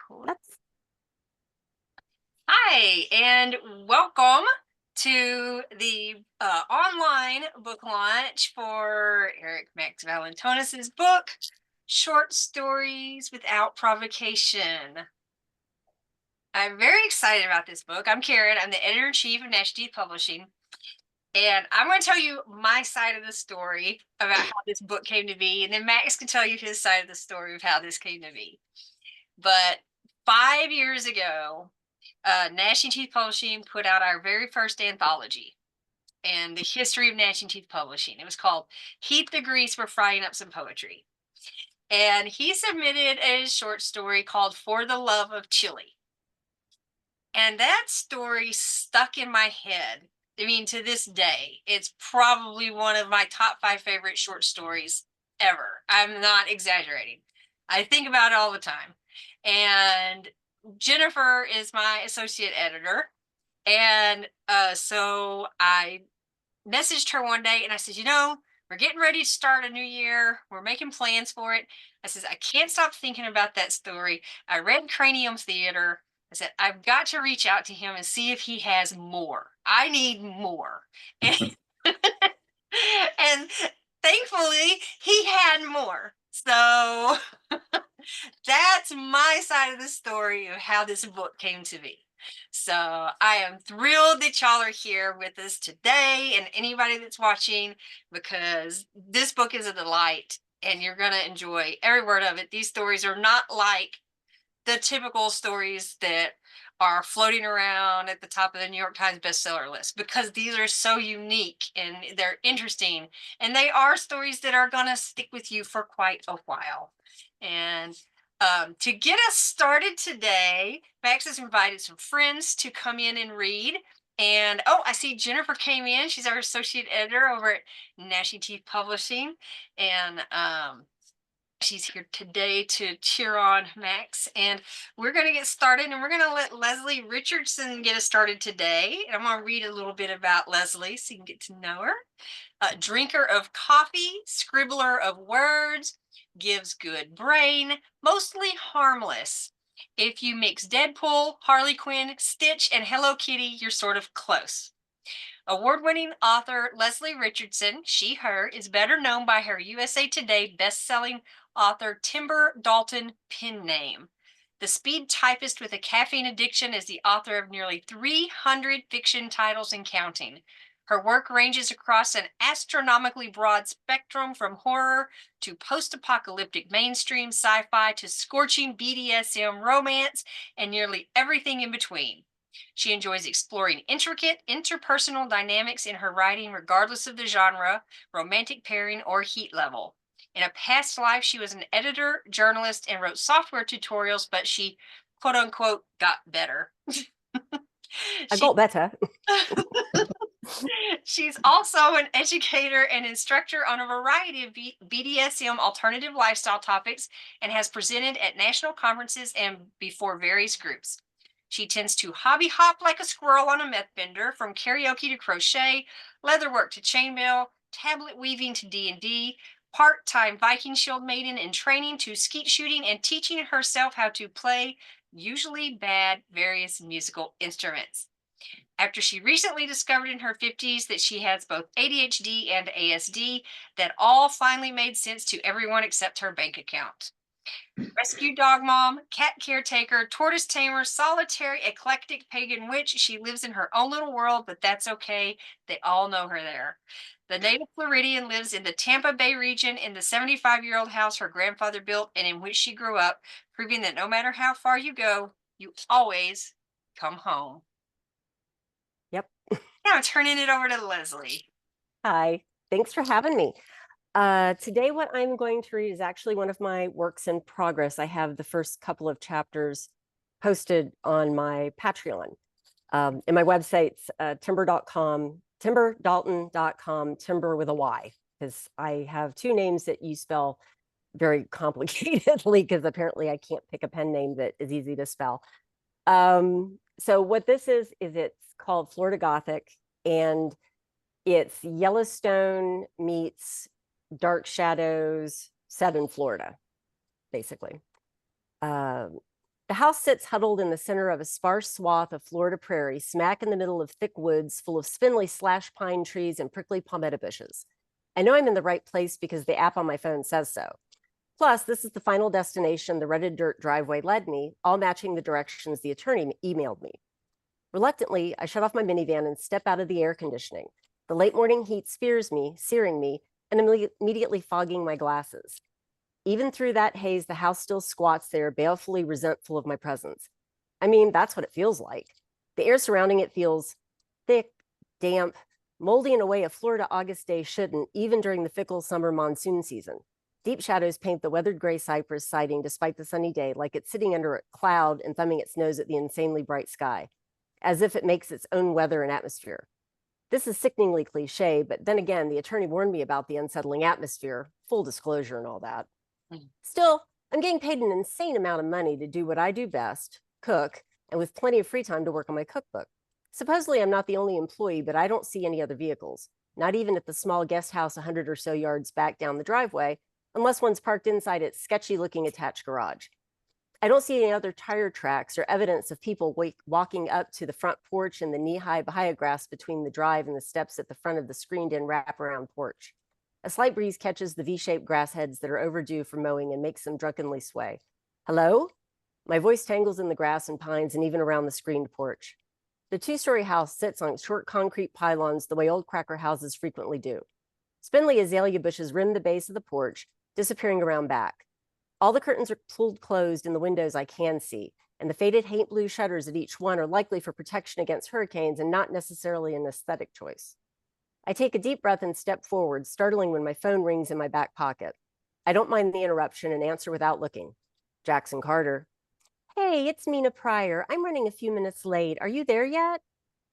That's Hi, and welcome to the online book launch for Yrik-Max Valentonis's book, Short Stories Without Provocation. I'm very excited about this book. I'm Karen. I'm the editor-in-chief of National Teeth Publishing, and I'm going to tell you my side of the story about how this book came to be, and then Max can tell you his side of the story of how this came to be. But 5 years ago, Gnashing Teeth Publishing put out our very first anthology and the history of Gnashing Teeth Publishing. It was called Heat the Grease, We're Frying Up Some Poetry. And he submitted a short story called For the Love of Chili. And that story stuck in my head. I mean, to this day, it's probably one of my top 5 favorite short stories ever. I'm not exaggerating. I think about it all the time. And Jennifer is my associate editor. And so I messaged her one day and I said, we're getting ready to start a new year. We're making plans for it. I said, I can't stop thinking about that story. I read Cranium Theater. I said, I've got to reach out to him and see if he has more. I need more. And, and thankfully, he had more. So that's my side of the story of how this book came to be. So I am thrilled that y'all are here with us today and anybody that's watching, because this book is a delight and you're going to enjoy every word of it. These stories are not like the typical stories that are floating around at the top of the New York Times bestseller list, because these are so unique and they're interesting, and they are stories that are going to stick with you for quite a while. And to get us started today, Max has invited some friends to come in and read. And I see Jennifer came in. She's our associate editor over at Gnashing Teeth Publishing. And she's here today to cheer on Max. And we're going to get started, and we're going to let Lesli Richardson get us started today. And I'm going to read a little bit about Lesli so you can get to know her. Drinker of coffee, scribbler of words, gives good brain, mostly harmless. If you mix Deadpool, Harley Quinn, Stitch, and Hello Kitty, you're sort of close. Award-winning author Lesli Richardson, she, her, is better known by her USA Today best-selling author Timber Dalton pen name. The speed typist with a caffeine addiction is the author of nearly 300 fiction titles and counting. Her work ranges across an astronomically broad spectrum, from horror to post-apocalyptic mainstream sci-fi to scorching BDSM romance and nearly everything in between. She enjoys exploring intricate interpersonal dynamics in her writing, regardless of the genre, romantic pairing, or heat level. In a past life, she was an editor, journalist, and wrote software tutorials, but she, quote unquote, got better. I got better. She's also an educator and instructor on a variety of BDSM alternative lifestyle topics, and has presented at national conferences and before various groups. She tends to hobby hop like a squirrel on a meth bender, from karaoke to crochet, leatherwork to chainmail, tablet weaving to D&D, part-time Viking Shield maiden in training to skeet shooting, and teaching herself how to play, usually bad, various musical instruments. After she recently discovered in her 50s that she has both ADHD and ASD, that all finally made sense to everyone except her bank account. Rescue dog mom, cat caretaker, tortoise tamer, solitary, eclectic pagan witch, she lives in her own little world, but that's okay. They all know her there. The native Floridian lives in the Tampa Bay region in the 75-year-old house her grandfather built and in which she grew up, proving that no matter how far you go, you always come home. Yep. Now I'm turning it over to Lesli. Hi. Thanks for having me. Today, what I'm going to read is actually one of my works in progress. I have the first couple of chapters posted on my Patreon. And my website's timber.com, timberdalton.com, timber with a Y, because I have two names that you spell very complicatedly, because apparently I can't pick a pen name that is easy to spell. So what this is it's called Florida Gothic, and it's Yellowstone meets Dark Shadows set in Florida, basically. The house sits huddled in the center of a sparse swath of Florida prairie, smack in the middle of thick woods full of spindly slash pine trees and prickly palmetto bushes. I know I'm in the right place because the app on my phone says so. Plus, this is the final destination the rutted dirt driveway led me, all matching the directions the attorney emailed me. Reluctantly, I shut off my minivan and step out of the air conditioning. The late morning heat spears me, searing me, and immediately fogging my glasses. Even through that haze, the house still squats there, balefully resentful of my presence. I mean, that's what it feels like. The air surrounding it feels thick, damp, moldy in a way a Florida August day shouldn't, even during the fickle summer monsoon season. Deep shadows paint the weathered gray cypress siding despite the sunny day, like it's sitting under a cloud and thumbing its nose at the insanely bright sky, as if it makes its own weather and atmosphere. This is sickeningly cliche, but then again, the attorney warned me about the unsettling atmosphere, full disclosure and all that. Still, I'm getting paid an insane amount of money to do what I do best, cook, and with plenty of free time to work on my cookbook. Supposedly, I'm not the only employee, but I don't see any other vehicles, not even at the small guest house 100 or so yards back down the driveway, unless one's parked inside its sketchy-looking attached garage. I don't see any other tire tracks or evidence of people walking up to the front porch in the knee-high bahia grass between the drive and the steps at the front of the screened-in wraparound porch. A slight breeze catches the V-shaped grass heads that are overdue for mowing and makes them drunkenly sway. Hello? My voice tangles in the grass and pines and even around the screened porch. The two-story house sits on short concrete pylons the way old cracker houses frequently do. Spindly azalea bushes rim the base of the porch, disappearing around back. All the curtains are pulled closed in the windows I can see, and the faded haint blue shutters at each one are likely for protection against hurricanes and not necessarily an aesthetic choice. I take a deep breath and step forward, startling when my phone rings in my back pocket. I don't mind the interruption and answer without looking. Jackson Carter. Hey, it's Mina Pryor. I'm running a few minutes late. Are you there yet?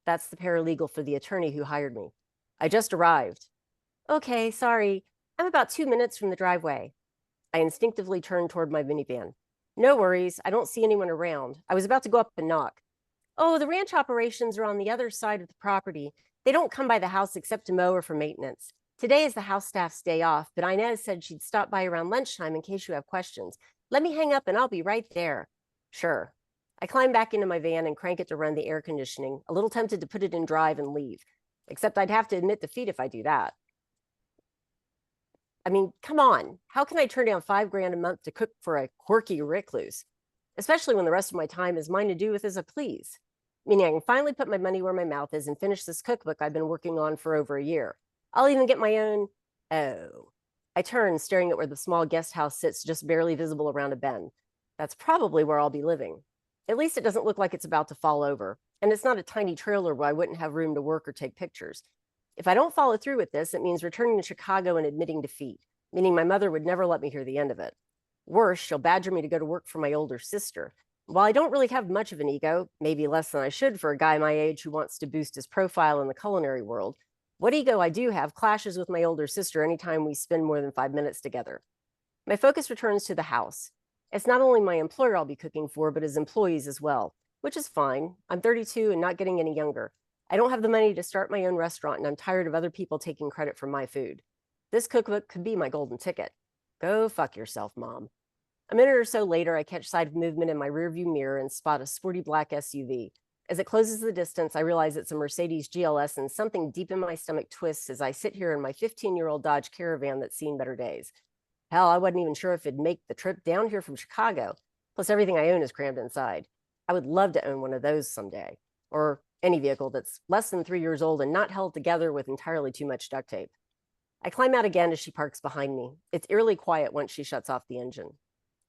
That's the paralegal for the attorney who hired me. I just arrived. Okay, sorry. I'm about 2 minutes from the driveway. I instinctively turned toward my minivan. No worries. I don't see anyone around. I was about to go up and knock. Oh, the ranch operations are on the other side of the property. They don't come by the house except to mow or for maintenance. Today is the house staff's day off, but Inez said she'd stop by around lunchtime in case you have questions. Let me hang up and I'll be right there. Sure. I climb back into my van and crank it to run the air conditioning, a little tempted to put it in drive and leave. Except I'd have to admit defeat if I do that. I mean, come on. How can I turn down $5,000 a month to cook for a quirky recluse? Especially when the rest of my time is mine to do with as I please. Meaning I can finally put my money where my mouth is and finish this cookbook I've been working on for over a year. I'll even get my own. Oh. I turn, staring at where the small guest house sits, just barely visible around a bend. That's probably where I'll be living. At least it doesn't look like it's about to fall over. And it's not a tiny trailer where I wouldn't have room to work or take pictures. If I don't follow through with this, it means returning to Chicago and admitting defeat, meaning my mother would never let me hear the end of it. Worse, she'll badger me to go to work for my older sister. While I don't really have much of an ego, maybe less than I should for a guy my age who wants to boost his profile in the culinary world, what ego I do have clashes with my older sister anytime we spend more than 5 minutes together. My focus returns to the house. It's not only my employer I'll be cooking for, but his employees as well, which is fine. I'm 32 and not getting any younger. I don't have the money to start my own restaurant, and I'm tired of other people taking credit for my food. This cookbook could be my golden ticket. Go fuck yourself, Mom. A minute or so later, I catch sight of movement in my rearview mirror and spot a sporty black SUV. As it closes the distance, I realize it's a Mercedes GLS, and something deep in my stomach twists as I sit here in my 15-year-old Dodge Caravan that's seen better days. Hell, I wasn't even sure if it'd make the trip down here from Chicago. Plus, everything I own is crammed inside. I would love to own one of those someday. Or any vehicle that's less than 3 years old and not held together with entirely too much duct tape. I climb out again as she parks behind me. It's eerily quiet once she shuts off the engine.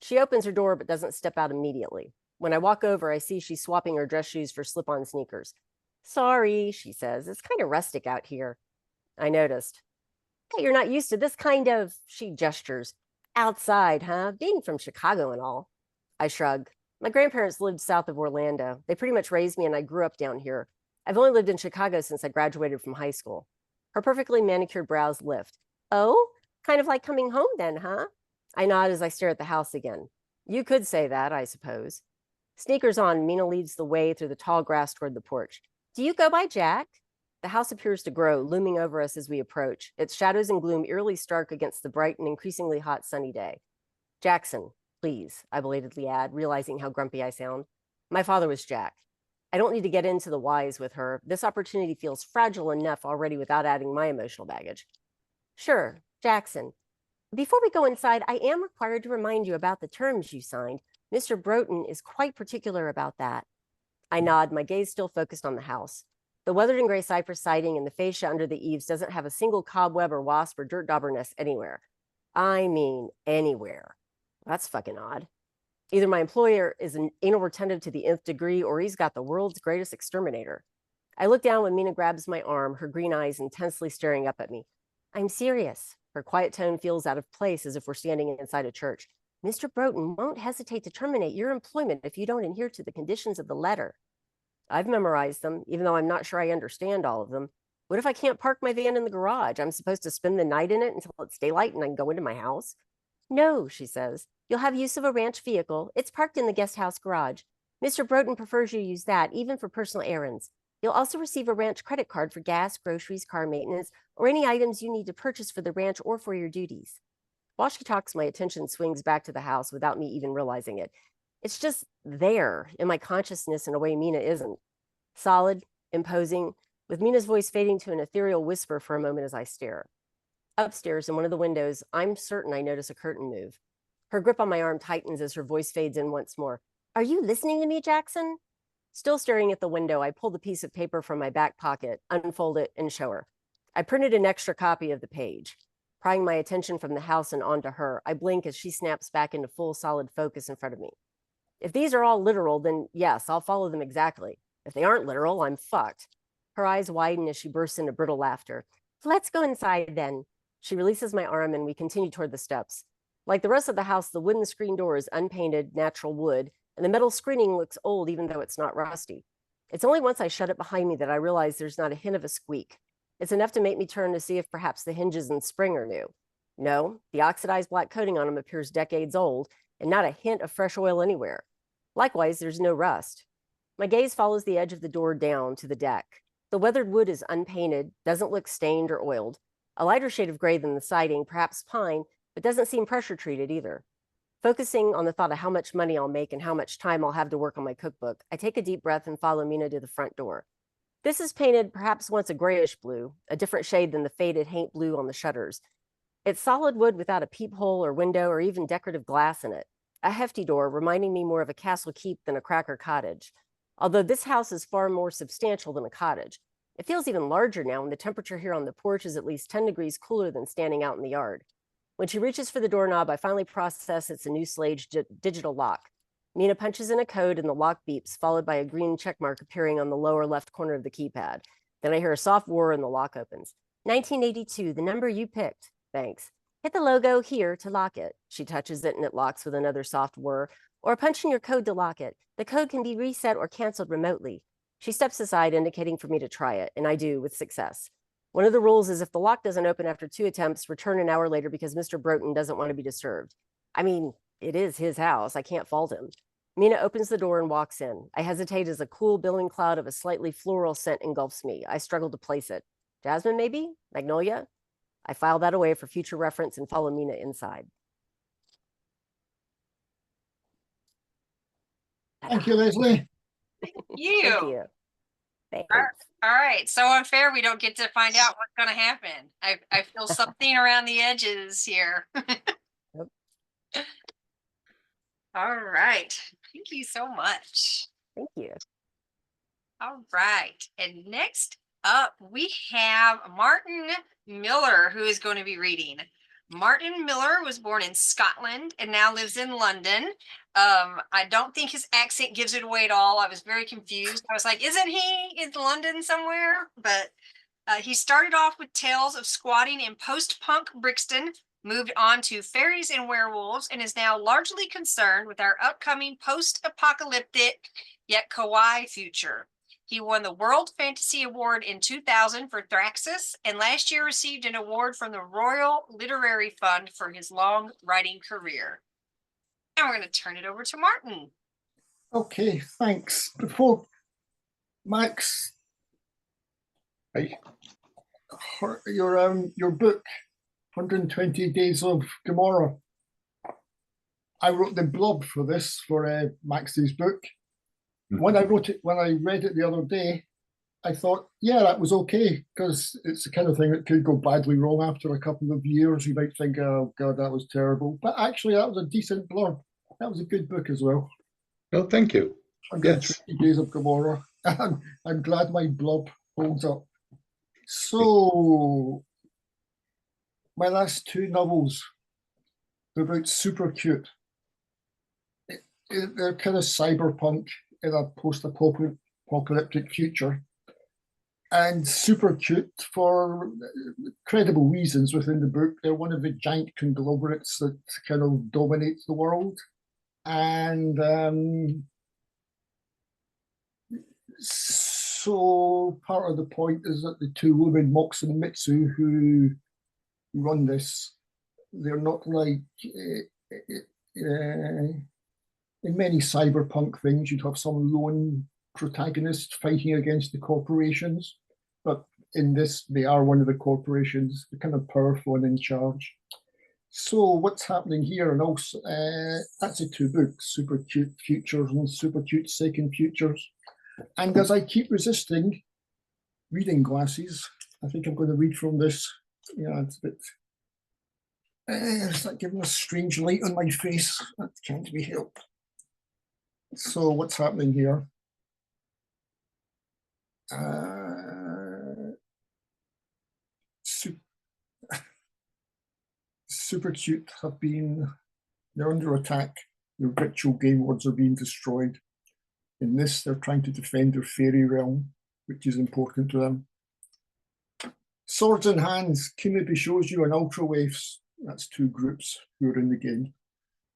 She opens her door but doesn't step out immediately. When I walk over, I see she's swapping her dress shoes for slip-on sneakers. Sorry, she says. It's kind of rustic out here. I noticed. Hey, you're not used to this kind of, she gestures, outside, huh? Being from Chicago and all. I shrug. My grandparents lived south of Orlando. They pretty much raised me and I grew up down here. I've only lived in Chicago since I graduated from high school. Her perfectly manicured brows lift. Oh, kind of like coming home then, huh? I nod as I stare at the house again. You could say that, I suppose. Sneakers on, Mina leads the way through the tall grass toward the porch. Do you go by Jack? The house appears to grow, looming over us as we approach, its shadows and gloom eerily stark against the bright and increasingly hot sunny day. Jackson. Please, I belatedly add, realizing how grumpy I sound. My father was Jack. I don't need to get into the whys with her. This opportunity feels fragile enough already without adding my emotional baggage. Sure, Jackson. Before we go inside, I am required to remind you about the terms you signed. Mr. Broughton is quite particular about that. I nod, my gaze still focused on the house. The weathered and gray cypress siding and the fascia under the eaves doesn't have a single cobweb or wasp or dirt dauber nest anywhere. I mean, anywhere. That's fucking odd. Either my employer is an anal retentive to the nth degree, or he's got the world's greatest exterminator. I look down when Mina grabs my arm, her green eyes intensely staring up at me. I'm serious. Her quiet tone feels out of place, as if we're standing inside a church. Mr. Broughton won't hesitate to terminate your employment if you don't adhere to the conditions of the letter. I've memorized them, even though I'm not sure I understand all of them. What if I can't park my van in the garage? I'm supposed to spend the night in it until it's daylight and I can go into my house? No, she says. You'll have use of a ranch vehicle. It's parked in the guest house garage. Mr. Broughton prefers you use that, even for personal errands. You'll also receive a ranch credit card for gas, groceries, car maintenance, or any items you need to purchase for the ranch or for your duties. While she talks, my attention swings back to the house without me even realizing it. It's just there in my consciousness in a way Mina isn't. Solid, imposing, with Mina's voice fading to an ethereal whisper for a moment as I stare. Upstairs, in one of the windows, I'm certain I notice a curtain move. Her grip on my arm tightens as her voice fades in once more. Are you listening to me, Jackson? Still staring at the window, I pull the piece of paper from my back pocket, unfold it, and show her. I printed an extra copy of the page. Prying my attention from the house and onto her, I blink as she snaps back into full, solid focus in front of me. If these are all literal, then yes, I'll follow them exactly. If they aren't literal, I'm fucked. Her eyes widen as she bursts into brittle laughter. Let's go inside then. She releases my arm and we continue toward the steps. Like the rest of the house, the wooden screen door is unpainted, natural wood, and the metal screening looks old even though it's not rusty. It's only once I shut it behind me that I realize there's not a hint of a squeak. It's enough to make me turn to see if perhaps the hinges and spring are new. No, the oxidized black coating on them appears decades old, and not a hint of fresh oil anywhere. Likewise, there's no rust. My gaze follows the edge of the door down to the deck. The weathered wood is unpainted, doesn't look stained or oiled. A lighter shade of gray than the siding, perhaps pine, but doesn't seem pressure treated either. Focusing on the thought of how much money I'll make and how much time I'll have to work on my cookbook, I take a deep breath and follow Mina to the front door. This is painted perhaps once a grayish blue, a different shade than the faded haint blue on the shutters. It's solid wood without a peephole or window or even decorative glass in it. A hefty door, reminding me more of a castle keep than a cracker cottage. Although this house is far more substantial than a cottage. It feels even larger now, and the temperature here on the porch is at least 10 degrees cooler than standing out in the yard. When she reaches for the doorknob, I finally process it's a new Slade digital lock. Mina punches in a code and the lock beeps, followed by a green checkmark appearing on the lower left corner of the keypad. Then I hear a soft whir and the lock opens. 1982, the number you picked. Thanks. Hit the logo here to lock it. She touches it and it locks with another soft whir. Or punch in your code to lock it. The code can be reset or canceled remotely. She steps aside, indicating for me to try it, and I do with success. One of the rules is if the lock doesn't open after 2 attempts, return an hour later because Mr. Broughton doesn't want to be disturbed. I mean, it is his house. I can't fault him. Mina opens the door and walks in. I hesitate as a cool billowing cloud of a slightly floral scent engulfs me. I struggle to place it. Jasmine, maybe? Magnolia? I file that away for future reference and follow Mina inside. Thank you, Leslie. You. Thank you. Thanks. All right. So unfair we don't get to find out what's going to happen. I feel something around the edges here. Yep. All right. Thank you so much. Thank you. All right. And next up, we have Martin MIllar, who is going to be reading. Martin MIllar was born in Scotland and now lives in London. I don't think his accent gives it away at all. I was very confused. I was like, isn't he in London somewhere? But he started off with tales of squatting in post-punk Brixton, moved on to fairies and werewolves, and is now largely concerned with our upcoming post-apocalyptic yet kawaii future. He won the World Fantasy Award in 2000 for Thraxus, and last year received an award from the Royal Literary Fund for his long writing career. And we're going to turn it over to Martin. Okay, thanks. Before Max, your book, 120 Days of Gomorrah. I wrote the blurb for this for Max's book. Mhm. When I read it the other day, I thought, yeah, that was okay, because it's the kind of thing that could go badly wrong after a couple of years. You might think, oh God, that was terrible. But actually, that was a decent blurb. That was a good book as well. Oh, thank you. 120 Days of Gomorrah. I'm glad my blurb holds up. So, my last two novels, they're about super cute. They're kind of cyberpunk in a post-apocalyptic future, and super cute for credible reasons within the book. They're one of the giant conglomerates that kind of dominates the world. And so part of the point is that the two women, Mox and Mitsu, who run this, they're not like in many cyberpunk things, you'd have some lone protagonist fighting against the corporations. But in this, they are one of the corporations, the kind of powerful and in charge. So what's happening here, and also that's the two books, Super Cute Futures and Super Cute Second Futures. And as I keep resisting reading glasses, I think I'm going to read from this. Yeah, it's a bit, it's like giving a strange light on my face. That can't be helped. So what's happening here? Super Cute they're under attack. Their ritual game words are being destroyed. In this, they're trying to defend their fairy realm, which is important to them. Swords in hands, Kimabi shows you an ultra waves. That's two groups who are in the game.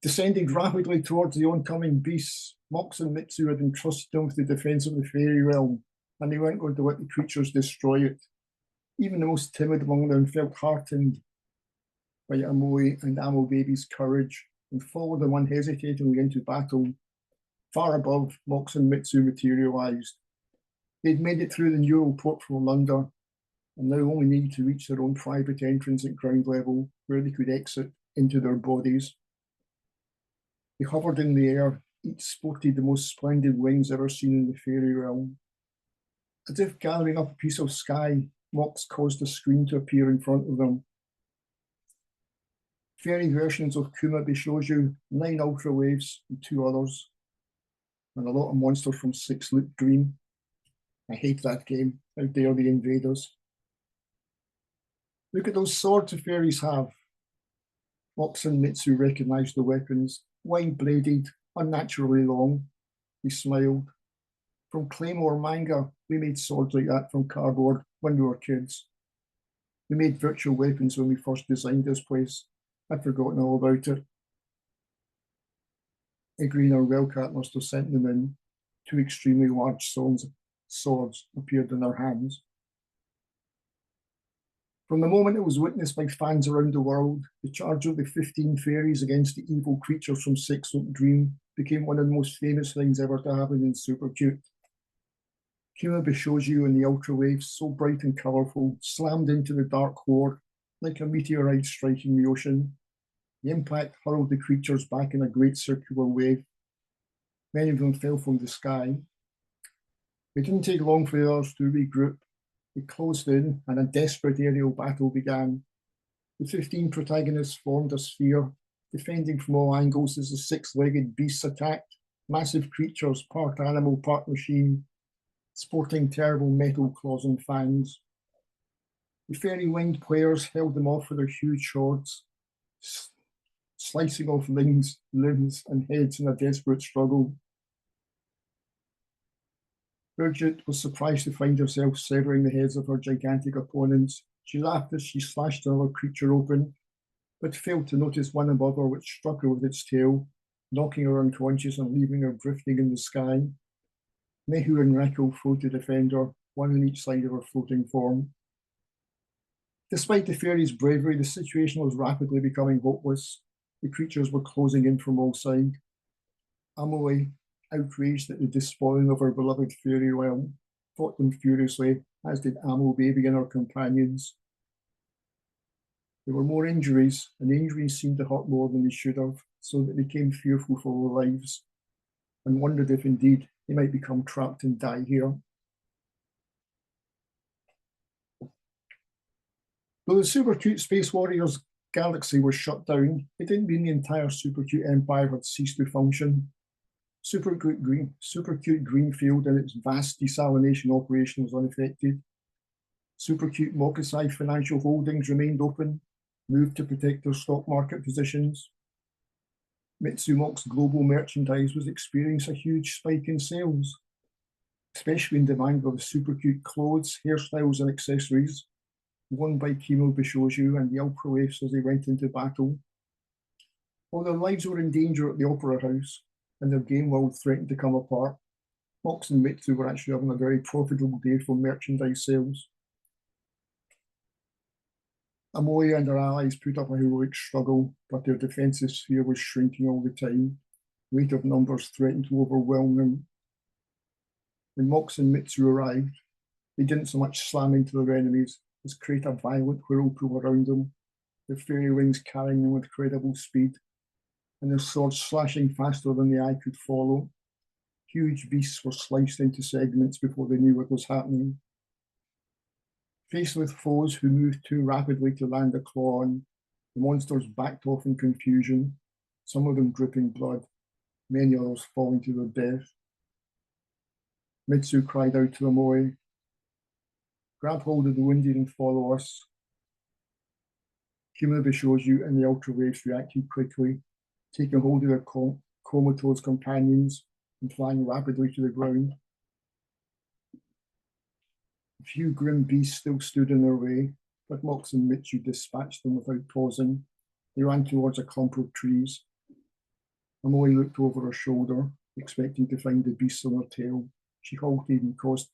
Descending rapidly towards the oncoming beasts, Mox and Mitsu had entrusted them with the defense of the fairy realm, and they weren't going to let the creatures destroy it. Even the most timid among them felt heartened by Amoe and Amo Baby's courage and followed them unhesitatingly into battle. Far above, Mox and Mitsu materialized. They'd made it through the neural port from London and now only needed to reach their own private entrance at ground level where they could exit into their bodies. They hovered in the air, each sported the most splendid wings ever seen in the fairy realm. As if gathering up a piece of sky, Mox caused a screen to appear in front of them. Fairy versions of Kuma Bishoju, 9 ultra waves and 2 others, and a lot of monsters from Six Loop Dream. I hate that game. How dare the invaders? Look at those swords the fairies have. Mox and Mitsu recognized the weapons, wide-bladed, unnaturally long. He smiled. From Claymore manga, we made swords like that from cardboard when we were kids. We made virtual weapons when we first designed this place. I'd forgotten all about it. Green or Wildcat must have sent them in. 2 extremely large swords appeared in their hands. From the moment it was witnessed by fans around the world, the charge of the 15 fairies against the evil creatures from Six Loop Dream became one of the most famous things ever to happen in Super Cute. Kuma Bishoju and the ultra waves, so bright and colourful, slammed into the dark horde like a meteorite striking the ocean. The impact hurled the creatures back in a great circular wave. Many of them fell from the sky. It didn't take long for the others to regroup. They closed in and a desperate aerial battle began. The 15 protagonists formed a sphere, defending from all angles as the 6-legged beasts attacked, massive creatures, part animal, part machine, sporting terrible metal claws and fangs. The fairy winged players held them off with their huge swords, slicing off limbs and heads in a desperate struggle. Bridget was surprised to find herself severing the heads of her gigantic opponents. She laughed as she slashed another creature open, but failed to notice one above her which struck her with its tail, knocking her unconscious and leaving her drifting in the sky. Mehu and Reko flew to defend her, one on each side of her floating form. Despite the fairy's bravery, the situation was rapidly becoming hopeless. The creatures were closing in from all sides. Amoe, outraged at the despoiling of her beloved fairy realm, fought them furiously, as did Amo Baby and her companions. There were more injuries, and the injuries seemed to hurt more than they should have. so that they became fearful for their lives and wondered if indeed they might become trapped and die here. Though the super cute Space Warriors galaxy was shut down, it didn't mean the entire super cute empire had ceased to function. Super cute Greenfield and its vast desalination operation was unaffected. Super cute Mokasai financial holdings remained open, moved to protect their stock market positions. Mitsumok's global merchandise was experiencing a huge spike in sales, especially in demand for the super cute clothes, hairstyles, and accessories worn by Kimo Bishoju and the Ultra Waifs as they went into battle. While their lives were in danger at the Opera House and their game world threatened to come apart, Mox and Mitsu were actually having a very profitable day for merchandise sales. Amoya and her allies put up a heroic struggle, but their defensive sphere was shrinking all the time. Weight of numbers threatened to overwhelm them. When Mox and Mitsu arrived, they didn't so much slam into their enemies as create a violent whirlpool around them, their fairy wings carrying them with credible speed, and their swords slashing faster than the eye could follow. Huge beasts were sliced into segments before they knew what was happening. Faced with foes who moved too rapidly to land a claw on, the monsters backed off in confusion, some of them dripping blood, many others falling to their death. Mitsu cried out to Amoy, "Grab hold of the wounded and follow us." Kimo Bishoju and the Ultra Waves reacted quickly, taking hold of their comatose companions and flying rapidly to the ground. A few grim beasts still stood in their way, but Mox and Mitsu dispatched them without pausing. They ran towards a clump of trees. Amoy looked over her shoulder, expecting to find the beasts on her tail. She halted and called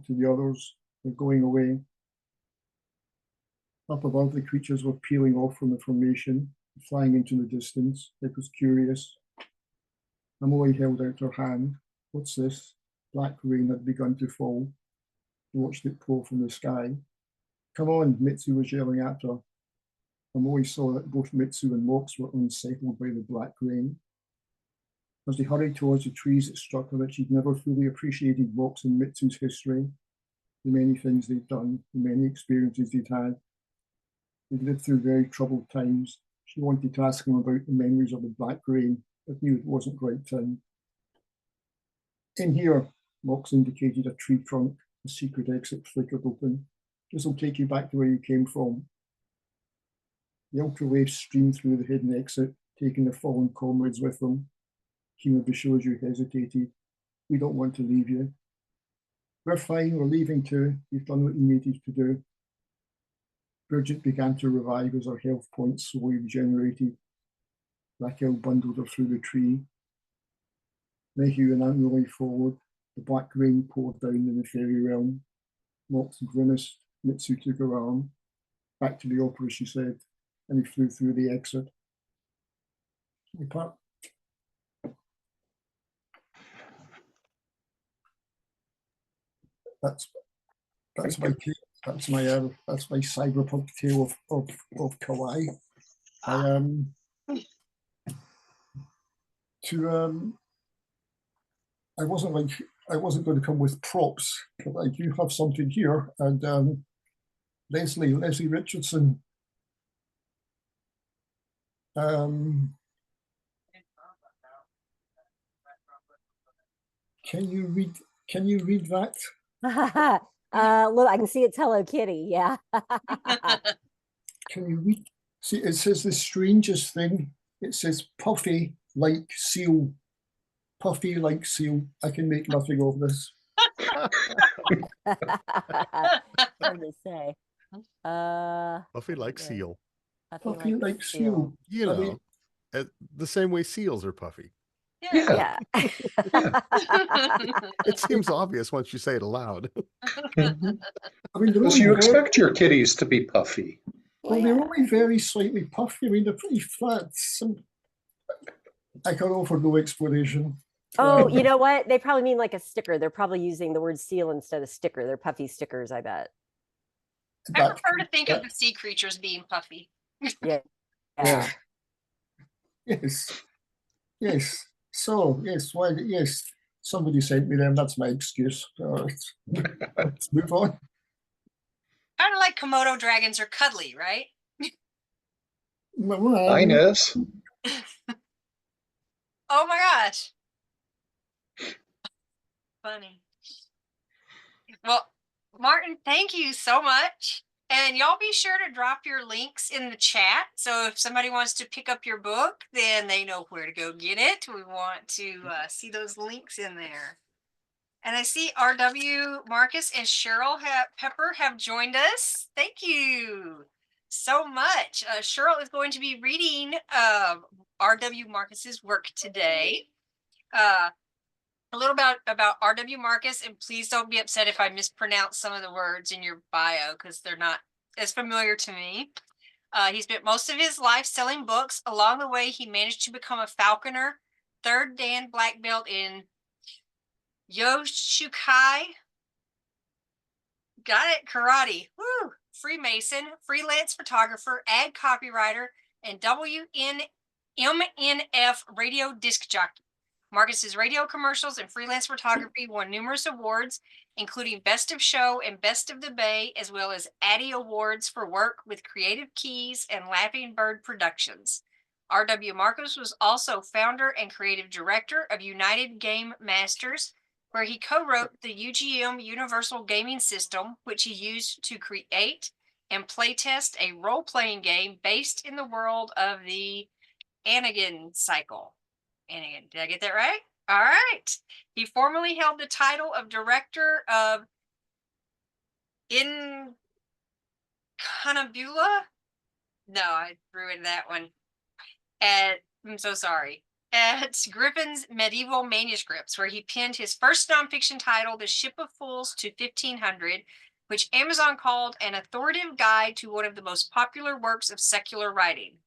to the others. "They're going away." Up above, the creatures were peeling off from the formation, flying into the distance. It was curious. Amoy held out her hand. "What's this?" Black rain had begun to fall. He watched it pour from the sky. "Come on," Mitsu was yelling at her. Amoy saw that both Mitsu and Mox were unsettled by the black rain. As they hurried towards the trees, it struck her that she'd never fully appreciated Mox and Mitsu's history, the many things they'd done, the many experiences they'd had. They'd lived through very troubled times. She wanted to ask them about the memories of the black rain, but knew it wasn't the right time. "In here," Mox indicated a tree trunk. The secret exit flickered open. "This will take you back to where you came from." The Ultra Waves streamed through the hidden exit, taking their fallen comrades with them. Kimo Bishoju hesitated. "We don't want to leave you." "We're fine, we're leaving too. You've done what you needed to do." Bridget began to revive as her health points slowly regenerated. Raquel bundled her through the tree. Mehu and Aunt Rolly followed. The black rain poured down in the fairy realm. Mox grimaced. Mitsu took her arm. "Back to the opera," she said, and he flew through the exit. That's my cyberpunk tale of Kawaii. I wasn't going to come with props, but I do have something here. And Lesli Richardson. Can you read that? Look, I can see it's Hello Kitty. Yeah. Can you read? See, it says the strangest thing. It says puffy like seal. Puffy like seal. I can make nothing of this. Hard to say. Puffy like seal. Puffy like seal. You know, the same way seals are puffy. Yeah. It seems obvious once you say it aloud. I mean, So you expect your kitties to be puffy. Well, they're only very slightly puffy. I mean, they're pretty flat. I can offer no explanation. Oh, you know what? They probably mean like a sticker. They're probably using the word seal instead of sticker. They're puffy stickers, I bet. I prefer to think of the sea creatures being puffy. Yeah. Yeah. Yes. Yes. So, yes, well, yes, somebody sent me them. That's my excuse. Let's move on. Kind of like Komodo dragons are cuddly, right? Mine is. Oh my gosh. Funny. Well, Martin, thank you so much. And y'all be sure to drop your links in the chat. So if somebody wants to pick up your book, then they know where to go get it. We want to see those links in there. And I see R.W. Marcus and Cheryl Pepper have joined us. Thank you so much. Cheryl is going to be reading R.W. Marcus's work today. A little about R.W. Marcus, and please don't be upset if I mispronounce some of the words in your bio because they're not as familiar to me. He spent most of his life selling books. Along the way, he managed to become a falconer, third Dan black belt in Yoshukai. Got it, karate. Woo! Freemason, freelance photographer, ad copywriter, and MNF radio disc jockey. Marcus's radio commercials and freelance photography won numerous awards, including Best of Show and Best of the Bay, as well as Addy Awards for work with Creative Keys and Laughing Bird Productions. R.W. Marcus was also founder and creative director of United Game Masters, where he co-wrote the UGM Universal Gaming System, which he used to create and playtest a role-playing game based in the world of the Anagon cycle. Anagon, did I get that right? All right. He formerly held the title of director of Incanabula. No, I ruined that one. I'm so sorry. At Griffin's Medieval Manuscripts, where he penned his first nonfiction title, The Ship of Fools to 1500, which Amazon called an authoritative guide to one of the most popular works of secular writing.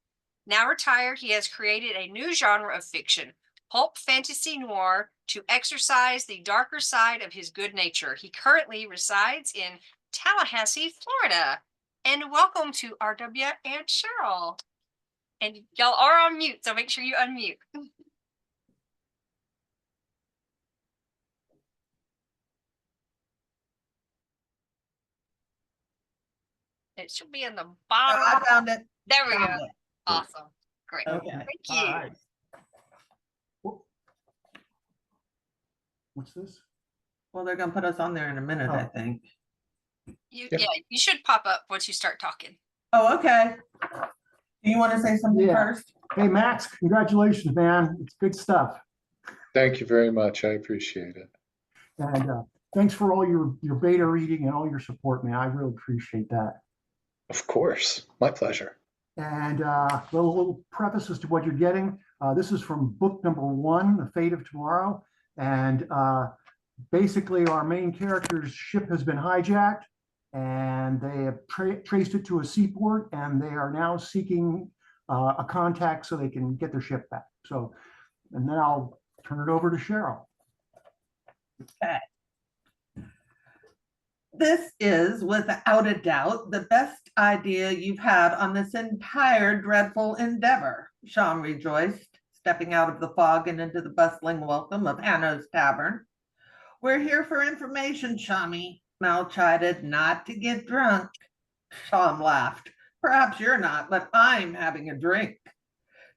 Now retired, he has created a new genre of fiction, pulp fantasy noir, to exercise the darker side of his good nature. He currently resides in Tallahassee, Florida. And welcome to RW and Cheryl. And y'all are on mute, so make sure you unmute. It should be in the bottom. I found it. There we Found go. it. Awesome. Great. Okay. Thank you. All right. What's this? Well, they're gonna put us on there in a minute, I Oh. think. Yeah, you should pop up once you start talking. Oh, okay. Do you want to say something Yeah. first? Hey, Max, congratulations, man. It's good stuff. Thank you very much. I appreciate it. And thanks for all your beta reading and all your support, man. I really appreciate that. Of course. My pleasure. And a little preface as to what you're getting. This is from book number 1, The Fate of Tomorrow. And basically, our main character's ship has been hijacked, and they have traced it to a seaport, and they are now seeking a contact so they can get their ship back. So, and then I'll turn it over to Cheryl. Okay. This is, without a doubt, the best idea you've had on this entire dreadful endeavor, Sean rejoiced, stepping out of the fog and into the bustling welcome of Hanno's Tavern. We're here for information, Shami, Mal chided, not to get drunk. Sham laughed. Perhaps you're not, but I'm having a drink.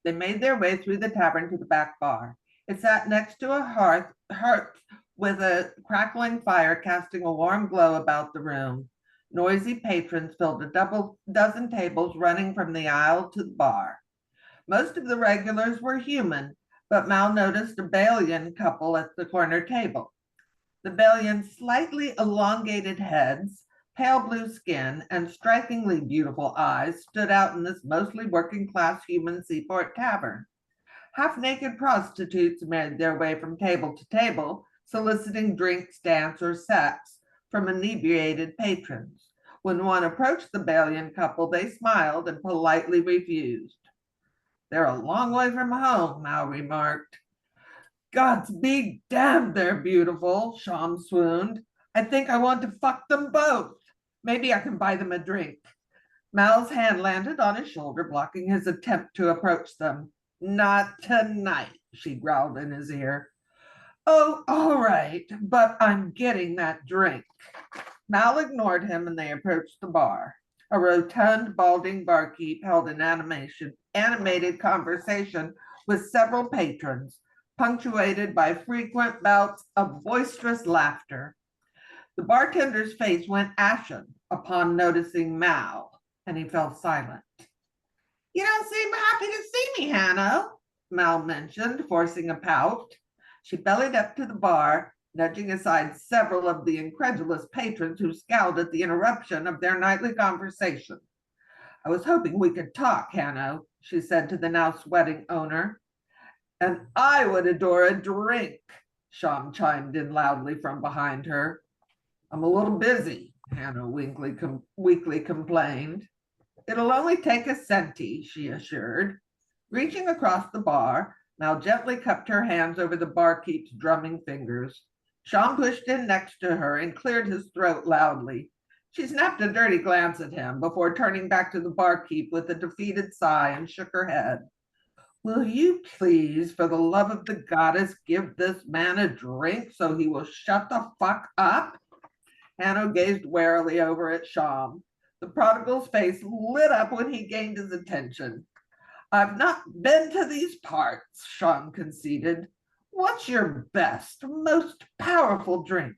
They made their way through the tavern to the back bar. It sat next to a hearth with a crackling fire casting a warm glow about the room. Noisy patrons filled a dozen tables running from the aisle to the bar. Most of the regulars were human, but Mal noticed a Balian couple at the corner table. The Balian's slightly elongated heads, pale blue skin, and strikingly beautiful eyes stood out in this mostly working-class human seaport tavern. Half-naked prostitutes made their way from table to table, soliciting drinks, dance, or sex from inebriated patrons. When one approached the Balian couple, they smiled and politely refused. They're a long way from home, Mal remarked. God's be damned, they're beautiful, Sham swooned. I think I want to fuck them both. Maybe I can buy them a drink. Mal's hand landed on his shoulder, blocking his attempt to approach them. Not tonight. she growled in his ear. Oh, all right, but I'm getting that drink. Mal ignored him and they approached the bar. A rotund, balding barkeep held an animated conversation with several patrons, punctuated by frequent bouts of boisterous laughter. The bartender's face went ashen upon noticing Mal, and he fell silent. You don't seem happy to see me, Hannah, Mal mentioned, forcing a pout. She bellied up to the bar, nudging aside several of the incredulous patrons who scowled at the interruption of their nightly conversation. I was hoping we could talk, Hannah, she said to the now sweating owner. And I would adore a drink, Sham chimed in loudly from behind her. I'm a little busy, Hannah weakly complained. It'll only take a centie, she assured. Reaching across the bar, Mal gently cupped her hands over the barkeep's drumming fingers. Sham pushed in next to her and cleared his throat loudly. She snapped a dirty glance at him before turning back to the barkeep with a defeated sigh and shook her head. Will you please, for the love of the goddess, give this man a drink so he will shut the fuck up? Hanno gazed warily over at Sham. The prodigal's face lit up when he gained his attention. I've not been to these parts, Sham conceded. What's your best, most powerful drink?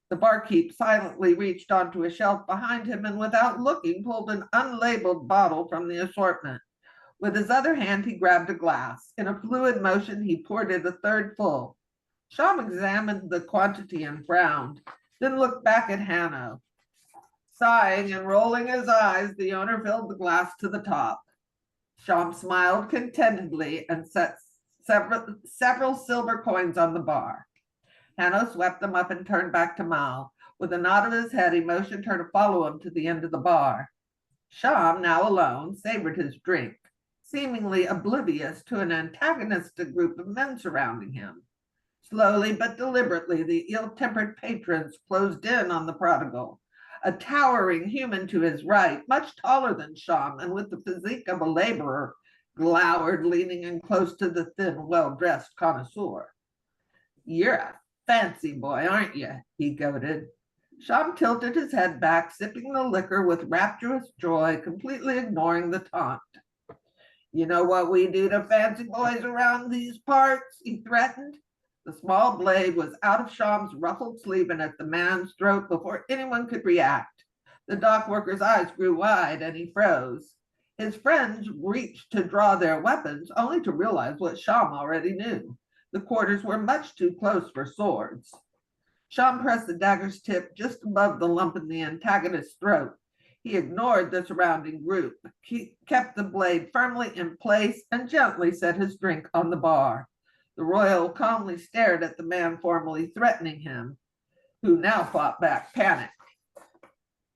The barkeep silently reached onto a shelf behind him and without looking pulled an unlabeled bottle from the assortment. With his other hand, he grabbed a glass. In a fluid motion, he poured it a third full. Sham examined the quantity and frowned, then looked back at Hanno. Sighing and rolling his eyes, the owner filled the glass to the top. Sham smiled contentedly and set several silver coins on the bar. Hanno swept them up and turned back to Mal. With a nod of his head, he motioned her to follow him to the end of the bar. Sham, now alone, savored his drink, seemingly oblivious to an antagonistic group of men surrounding him. Slowly but deliberately, the ill-tempered patrons closed in on the prodigal. A towering human to his right, much taller than Sham and with the physique of a laborer, glowered, leaning in close to the thin, well-dressed connoisseur. You're a fancy boy, aren't you? He goaded. Sham tilted his head back, sipping the liquor with rapturous joy, completely ignoring the taunt. You know what we do to fancy boys around these parts? He threatened. The small blade was out of Sham's ruffled sleeve and at the man's throat before anyone could react. The dock worker's eyes grew wide and he froze. His friends reached to draw their weapons, only to realize what Sham already knew. The quarters were much too close for swords. Sham pressed the dagger's tip just above the lump in the antagonist's throat. He ignored the surrounding group, kept the blade firmly in place, and gently set his drink on the bar. The royal calmly stared at the man formally threatening him, who now fought back, panicked.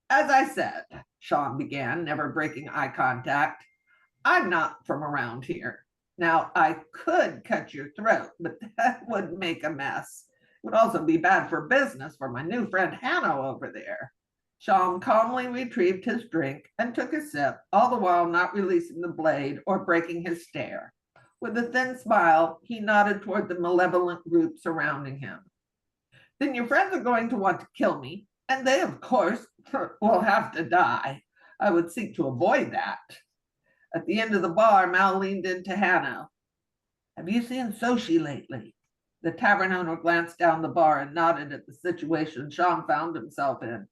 As I said, Sham began, never breaking eye contact, I'm not from around here. Now, I could cut your throat, but that would make a mess. It would also be bad for business for my new friend Hanno over there. Sham calmly retrieved his drink and took a sip, all the while not releasing the blade or breaking his stare. With a thin smile, he nodded toward the malevolent group surrounding him. Then your friends are going to want to kill me, and they, of course, will have to die. I would seek to avoid that. At the end of the bar, Mal leaned into Hanno. Have you seen Soshi lately? The tavern owner glanced down the bar and nodded at the situation Sham found himself in.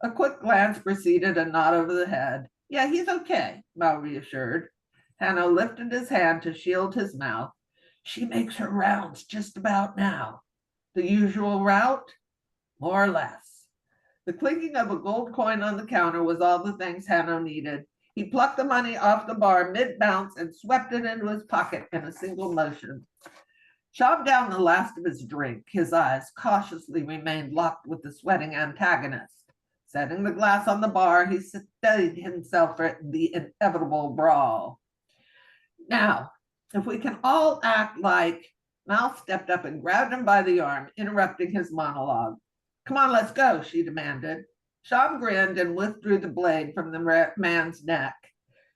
A quick glance preceded a nod over the head. Yeah, he's okay, Mal reassured. Hanno lifted his hand to shield his mouth. She makes her rounds just about now. The usual route? More or less. The clinking of a gold coin on the counter was all the things Hanno needed. He plucked the money off the bar mid-bounce and swept it into his pocket in a single motion. Sham down the last of his drink. His eyes cautiously remained locked with the sweating antagonist. Setting the glass on the bar, he steadied himself for the inevitable brawl. Now, if we can all act like... Mal stepped up and grabbed him by the arm, interrupting his monologue. Come on, let's go, she demanded. Sham grinned and withdrew the blade from the man's neck.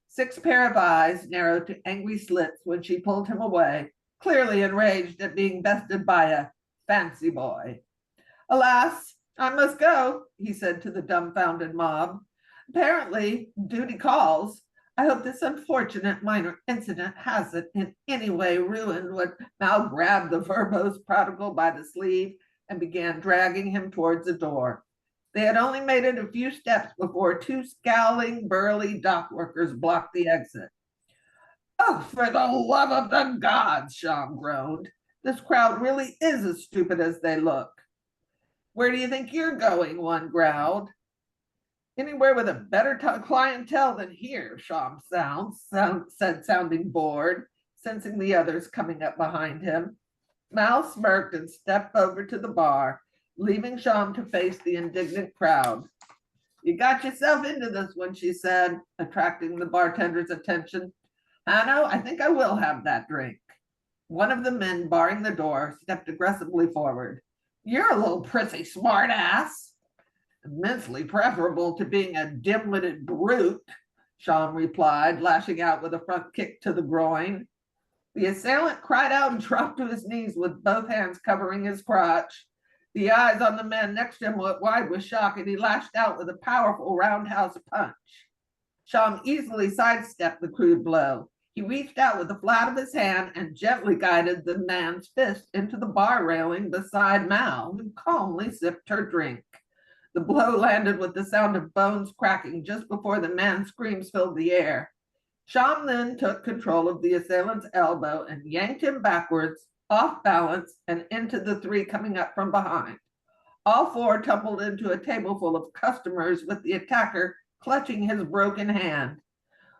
6 pair of eyes narrowed to angry slits when she pulled him away, clearly enraged at being bested by a fancy boy. Alas, I must go, he said to the dumbfounded mob. Apparently, duty calls. I hope this unfortunate minor incident hasn't in any way ruined what Mal grabbed the verbose prodigal by the sleeve and began dragging him towards the door. They had only made it a few steps before two scowling, burly dock workers blocked the exit. Oh, for the love of the gods, Sean groaned. This crowd really is as stupid as they look. Where do you think you're going? One growled. Anywhere with a better clientele than here, Sean said, sounding bored, sensing the others coming up behind him. Mal smirked and stepped over to the bar, leaving Sean to face the indignant crowd. You got yourself into this one, she said, attracting the bartender's attention. Hanno, I think I will have that drink. One of the men barring the door stepped aggressively forward. You're a little prissy smartass. Immensely preferable to being a dim-witted brute, Sean replied, lashing out with a front kick to the groin. The assailant cried out and dropped to his knees with both hands covering his crotch. The eyes on the man next to him went wide with shock, and he lashed out with a powerful roundhouse punch. Sean easily sidestepped the crude blow. He reached out with the flat of his hand and gently guided the man's fist into the bar railing beside Mal, who calmly sipped her drink. The blow landed with the sound of bones cracking just before the man's screams filled the air. Sean then took control of the assailant's elbow and yanked him backwards, off balance, and into the three coming up from behind. All four tumbled into a table full of customers with the attacker clutching his broken hand.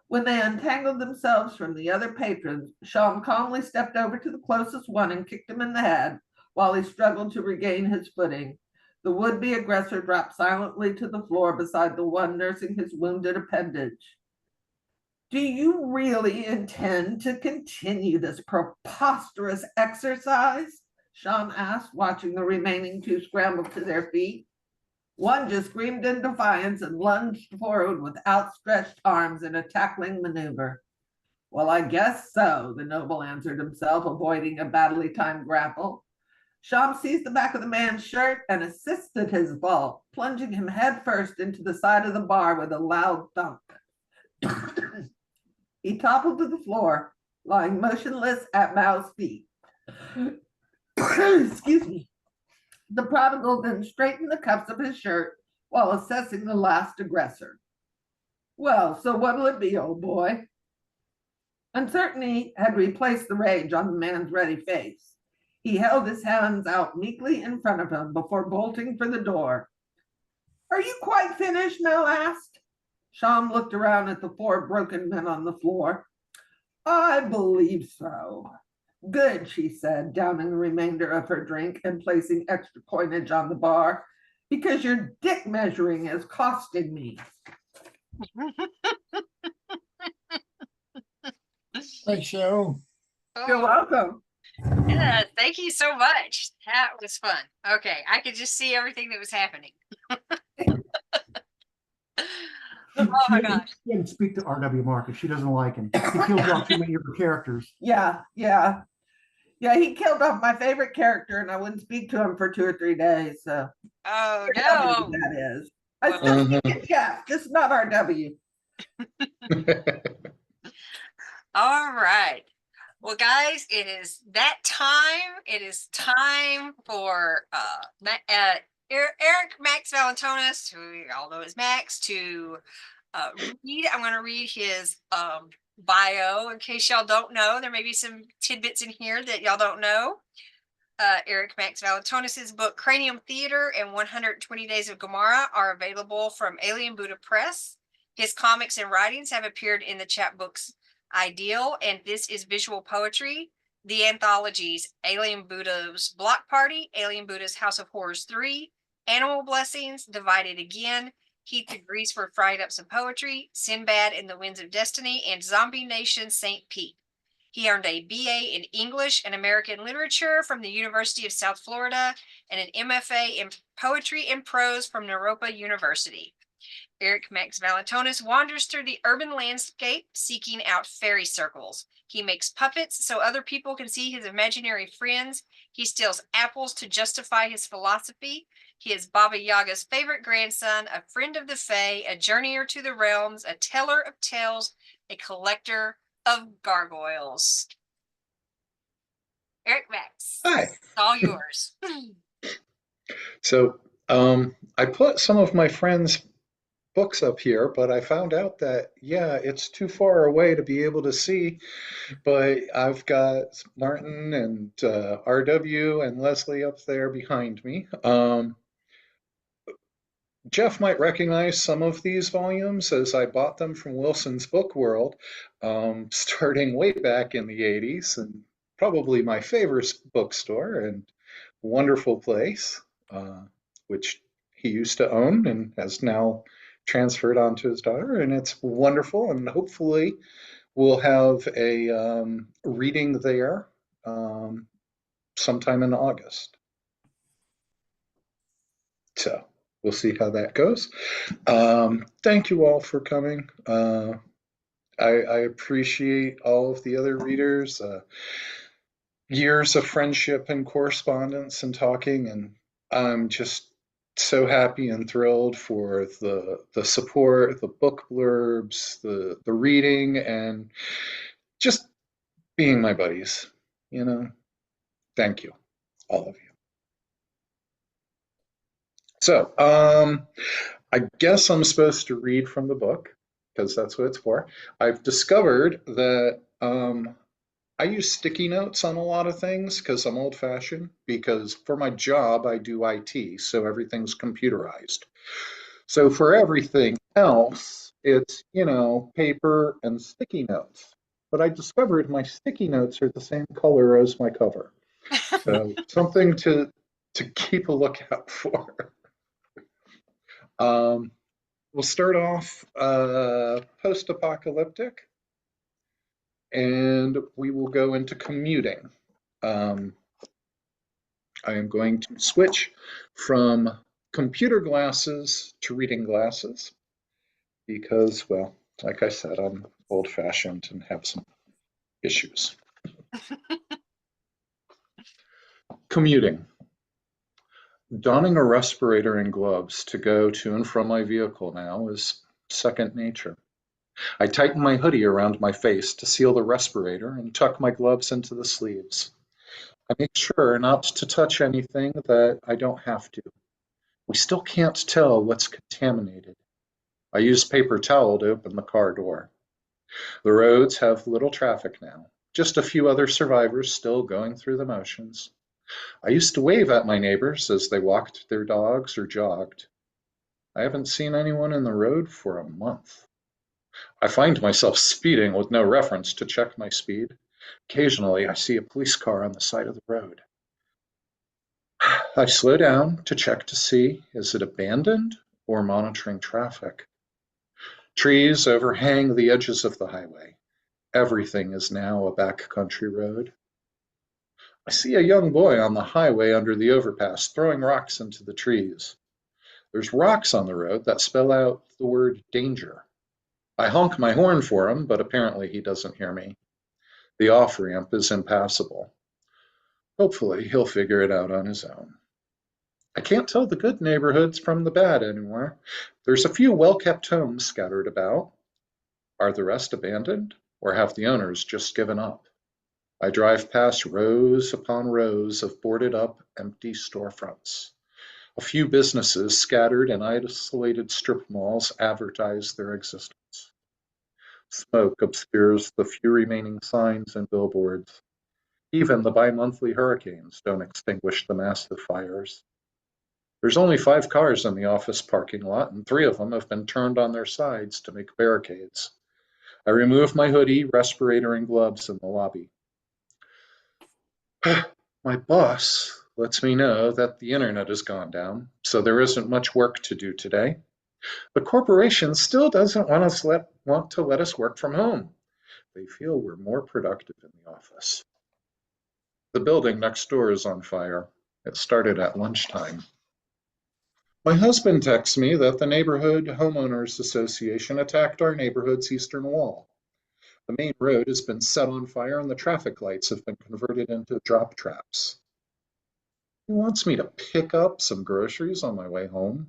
When they untangled themselves from the other patrons, Sean calmly stepped over to the closest one and kicked him in the head while he struggled to regain his footing. The would-be aggressor dropped silently to the floor beside the one nursing his wounded appendage. Do you really intend to continue this preposterous exercise? Sean asked, watching the remaining two scramble to their feet. One just screamed in defiance and lunged forward with outstretched arms in a tackling maneuver. Well, I guess so, the noble answered himself, avoiding a badly timed grapple. Sean seized the back of the man's shirt and assisted his fall, plunging him headfirst into the side of the bar with a loud thump. He toppled to the floor, lying motionless at Mal's feet. Excuse me. The prodigal then straightened the cuffs of his shirt while assessing the last aggressor. Well, so what'll it be, old boy? Uncertainty had replaced the rage on the man's ready face. He held his hands out meekly in front of him before bolting for the door. Are you quite finished? Mel asked. Sean looked around at the four broken men on the floor. I believe so. Good, she said, downing the remainder of her drink and placing extra coinage on the bar, because your dick measuring is costing me. Thanks, Cheryl. You're welcome. Yeah, thank you so much. That was fun. Okay, I could just see everything that was happening. Oh my gosh. She didn't speak to R.W. Marcus. She doesn't like him. He kills off too many of her characters. Yeah, he killed off my favorite character, and I wouldn't speak to him for 2 or 3 days. So, Oh no. that is. I still speak to Jeff, just not R.W. All right. Well, guys, it is that time. It is time for Yrik-Max Valentonis, who you all know as Max, to read. I'm going to read his bio in case y'all don't know. There may be some tidbits in here that y'all don't know. Yrik-Max Valentonis' book Cranium Theater and 120 Days of Gomorrah are available from Alien Buddha Press. His comics and writings have appeared in the chapbooks Ideal and This is Visual Poetry, the anthologies Alien Buddha's Block Party, Alien Buddha's House of Horrors 3, Animal Blessings, Divided Again, Heat the Grease for Fried Up Some Poetry, Sinbad and the Winds of Destiny, and Zombie Nation St. Pete. He earned a BA in English and American Literature from the University of South Florida and an MFA in Poetry and Prose from Naropa University. Yrik-Max Valentonis wanders through the urban landscape seeking out fairy circles. He makes puppets so other people can see his imaginary friends. He steals apples to justify his philosophy. He is Baba Yaga's favorite grandson, a friend of the Fae, a journeyer to the realms, a teller of tales, a collector of gargoyles. Yrik-Max, Hi. it's all yours. So I put some of my friends' books up here, but I found out that, yeah, it's too far away to be able to see. But I've got Martin and RW and Leslie up there behind me. Jeff might recognize some of these volumes as I bought them from Wilson's Book World, starting way back in the 80s, and probably my favorite bookstore and wonderful place, which he used to own and has now transferred onto his daughter. And it's wonderful, and hopefully we'll have a reading there sometime in August. So we'll see how that goes. Thank you all for coming. I appreciate all of the other readers, years of friendship and correspondence and talking, and I'm just so happy and thrilled for the support, the book blurbs, the reading, and just being my buddies. You know, thank you, all of you. So, I guess I'm supposed to read from the book because that's what it's for. I've discovered that I use sticky notes on a lot of things because I'm old-fashioned, because for my job I do IT, so everything's computerized. So for everything else, it's, you know, paper and sticky notes. But I discovered my sticky notes are the same color as my cover. So something to keep a lookout for. We'll start off post-apocalyptic, and we will go into commuting. I am going to switch from computer glasses to reading glasses because, well, like I said, I'm old-fashioned and have some issues. Commuting. Donning a respirator and gloves to go to and from my vehicle now is second nature. I tighten my hoodie around my face to seal the respirator and tuck my gloves into the sleeves. I make sure not to touch anything that I don't have to. We still can't tell what's contaminated. I use paper towel to open the car door. The roads have little traffic now, just a few other survivors still going through the motions. I used to wave at my neighbors as they walked their dogs or jogged. I haven't seen anyone in the road for a month. I find myself speeding with no reference to check my speed. Occasionally, I see a police car on the side of the road. I slow down to check to see, is it abandoned or monitoring traffic? Trees overhang the edges of the highway. Everything is now a backcountry road. I see a young boy on the highway under the overpass throwing rocks into the trees. There's rocks on the road that spell out the word danger. I honk my horn for him, but apparently he doesn't hear me. The off-ramp is impassable. Hopefully he'll figure it out on his own. I can't tell the good neighborhoods from the bad anymore. There's a few well-kept homes scattered about. Are the rest abandoned, or have the owners just given up? I drive past rows upon rows of boarded-up, empty storefronts. A few businesses scattered in isolated strip malls advertise their existence. Smoke obscures the few remaining signs and billboards. Even the bi-monthly hurricanes don't extinguish the massive fires. There's only 5 cars in the office parking lot, and 3 of them have been turned on their sides to make barricades. I remove my hoodie, respirator, and gloves in the lobby. My boss lets me know that the internet has gone down, so there isn't much work to do today. The corporation still doesn't want to let us work from home. They feel we're more productive in the office. The building next door is on fire. It started at lunchtime. My husband texts me that the Neighborhood Homeowners Association attacked our neighborhood's eastern wall. The main road has been set on fire and the traffic lights have been converted into drop traps. He wants me to pick up some groceries on my way home.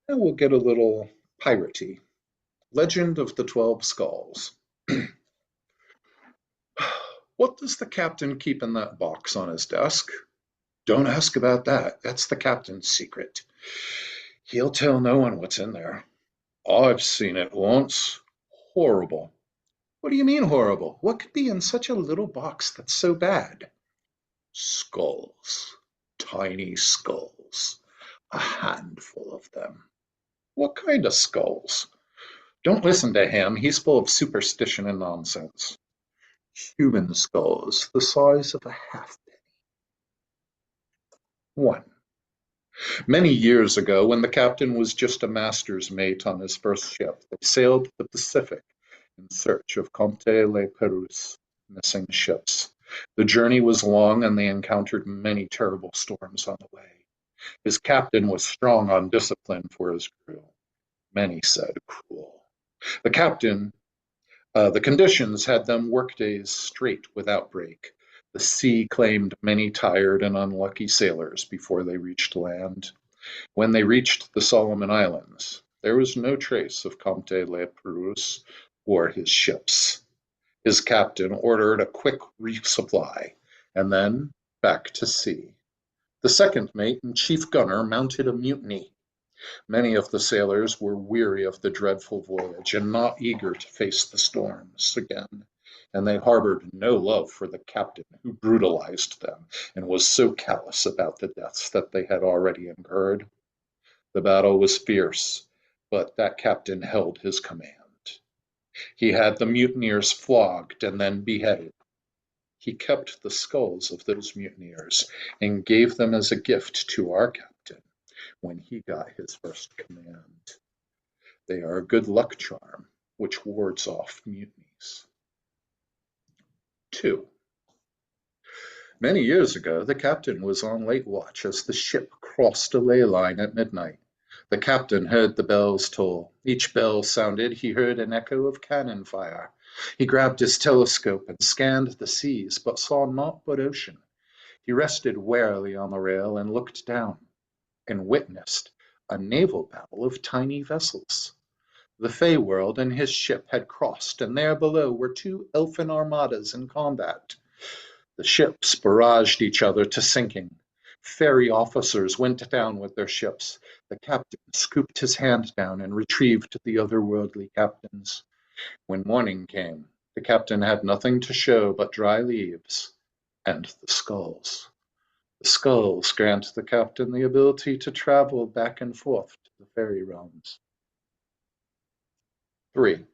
And we'll get a little piratey. Legend of the 12 Skulls. What does the captain keep in that box on his desk? Don't ask about that. That's the captain's secret. He'll tell no one what's in there. I've seen it once. Horrible. What do you mean horrible? What could be in such a little box that's so bad? Skulls. Tiny skulls. A handful of them. What kind of skulls? Don't listen to him. He's full of superstition and nonsense. Human skulls, the size of a halfpenny. 1. Many years ago, when the captain was just a master's mate on his first ship, they sailed the Pacific in search of Comte Le Perou's missing ships. The journey was long and they encountered many terrible storms on the way. His captain was strong on discipline for his crew. Many said cruel. The conditions had them work days straight without break. The sea claimed many tired and unlucky sailors before they reached land. When they reached the Solomon Islands, there was no trace of Comte Le Perouse or his ships. His captain ordered a quick resupply, and then back to sea. The second mate and chief gunner mounted a mutiny. Many of the sailors were weary of the dreadful voyage and not eager to face the storms again, and they harbored no love for the captain who brutalized them and was so callous about the deaths that they had already incurred. The battle was fierce, but that captain held his command. He had the mutineers flogged and then beheaded. He kept the skulls of those mutineers and gave them as a gift to our captain when he got his first command. They are a good luck charm, which wards off mutinies. 2. Many years ago, the captain was on late watch as the ship crossed a ley line at midnight. The captain heard the bells toll. Each bell sounded, he heard an echo of cannon fire. He grabbed his telescope and scanned the seas, but saw naught but ocean. He rested warily on the rail and looked down, and witnessed a naval battle of tiny vessels. The Fey world and his ship had crossed, and there below were 2 elfin armadas in combat. The ships barraged each other to sinking. Fairy officers went down with their ships. The captain scooped his hand down and retrieved the otherworldly captains. When morning came, the captain had nothing to show but dry leaves and the skulls. The skulls grant the captain the ability to travel back and forth to the fairy realms. 3.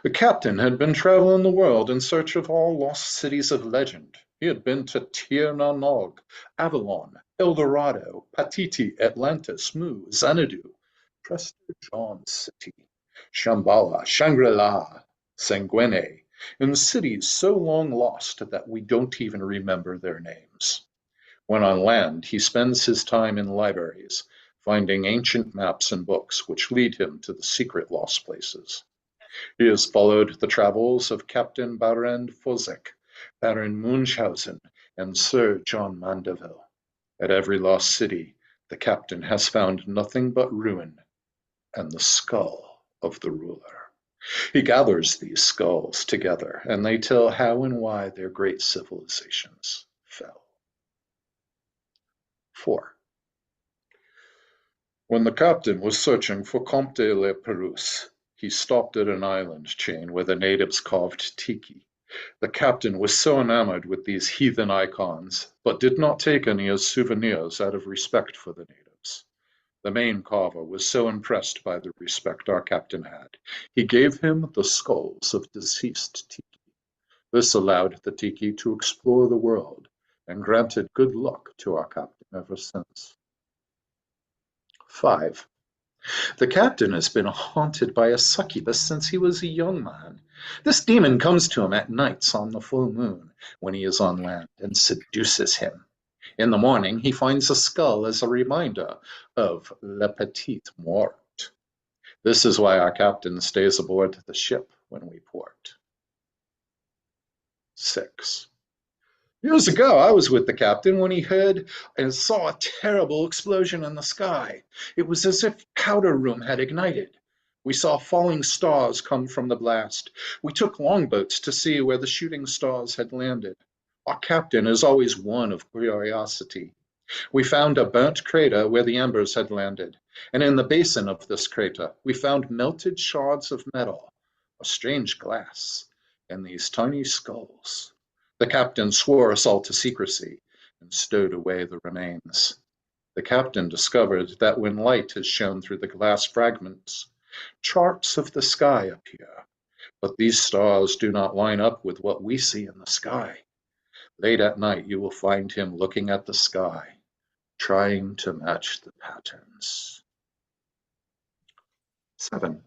The captain had been traveling the world in search of all lost cities of legend. He had been to Tir na Nog, Avalon, El Dorado, Patiti, Atlantis, Mu, Xanadu, Prester John's City, Shambhala, Shangri-La, Sanguine, in cities so long lost that we don't even remember their names. When on land, he spends his time in libraries, finding ancient maps and books which lead him to the secret lost places. He has followed the travels of Captain Barend Fozek, Baron Munchausen, and Sir John Mandeville. At every lost city, the captain has found nothing but ruin and the skull of the ruler. He gathers these skulls together, and they tell how and why their great civilizations fell. 4. When the captain was searching for Comte Le Perouse, he stopped at an island chain where the natives carved tiki. The captain was so enamored with these heathen icons, but did not take any as souvenirs out of respect for the natives. The main carver was so impressed by the respect our captain had, he gave him the skulls of deceased tiki. This allowed the tiki to explore the world and granted good luck to our captain ever since. 5. The captain has been haunted by a succubus since he was a young man. This demon comes to him at nights on the full moon when he is on land and seduces him. In the morning, he finds a skull as a reminder of Le Petit Mort. This is why our captain stays aboard the ship when we port. 6. Years ago, I was with the captain when he heard and saw a terrible explosion in the sky. It was as if powder room had ignited. We saw falling stars come from the blast. We took longboats to see where the shooting stars had landed. Our captain is always one of curiosity. We found a burnt crater where the embers had landed, and in the basin of this crater we found melted shards of metal, a strange glass, and these tiny skulls. The captain swore us all to secrecy and stowed away the remains. The captain discovered that when light is shown through the glass fragments, charts of the sky appear, but these stars do not line up with what we see in the sky. Late at night, you will find him looking at the sky, trying to match the patterns. 7.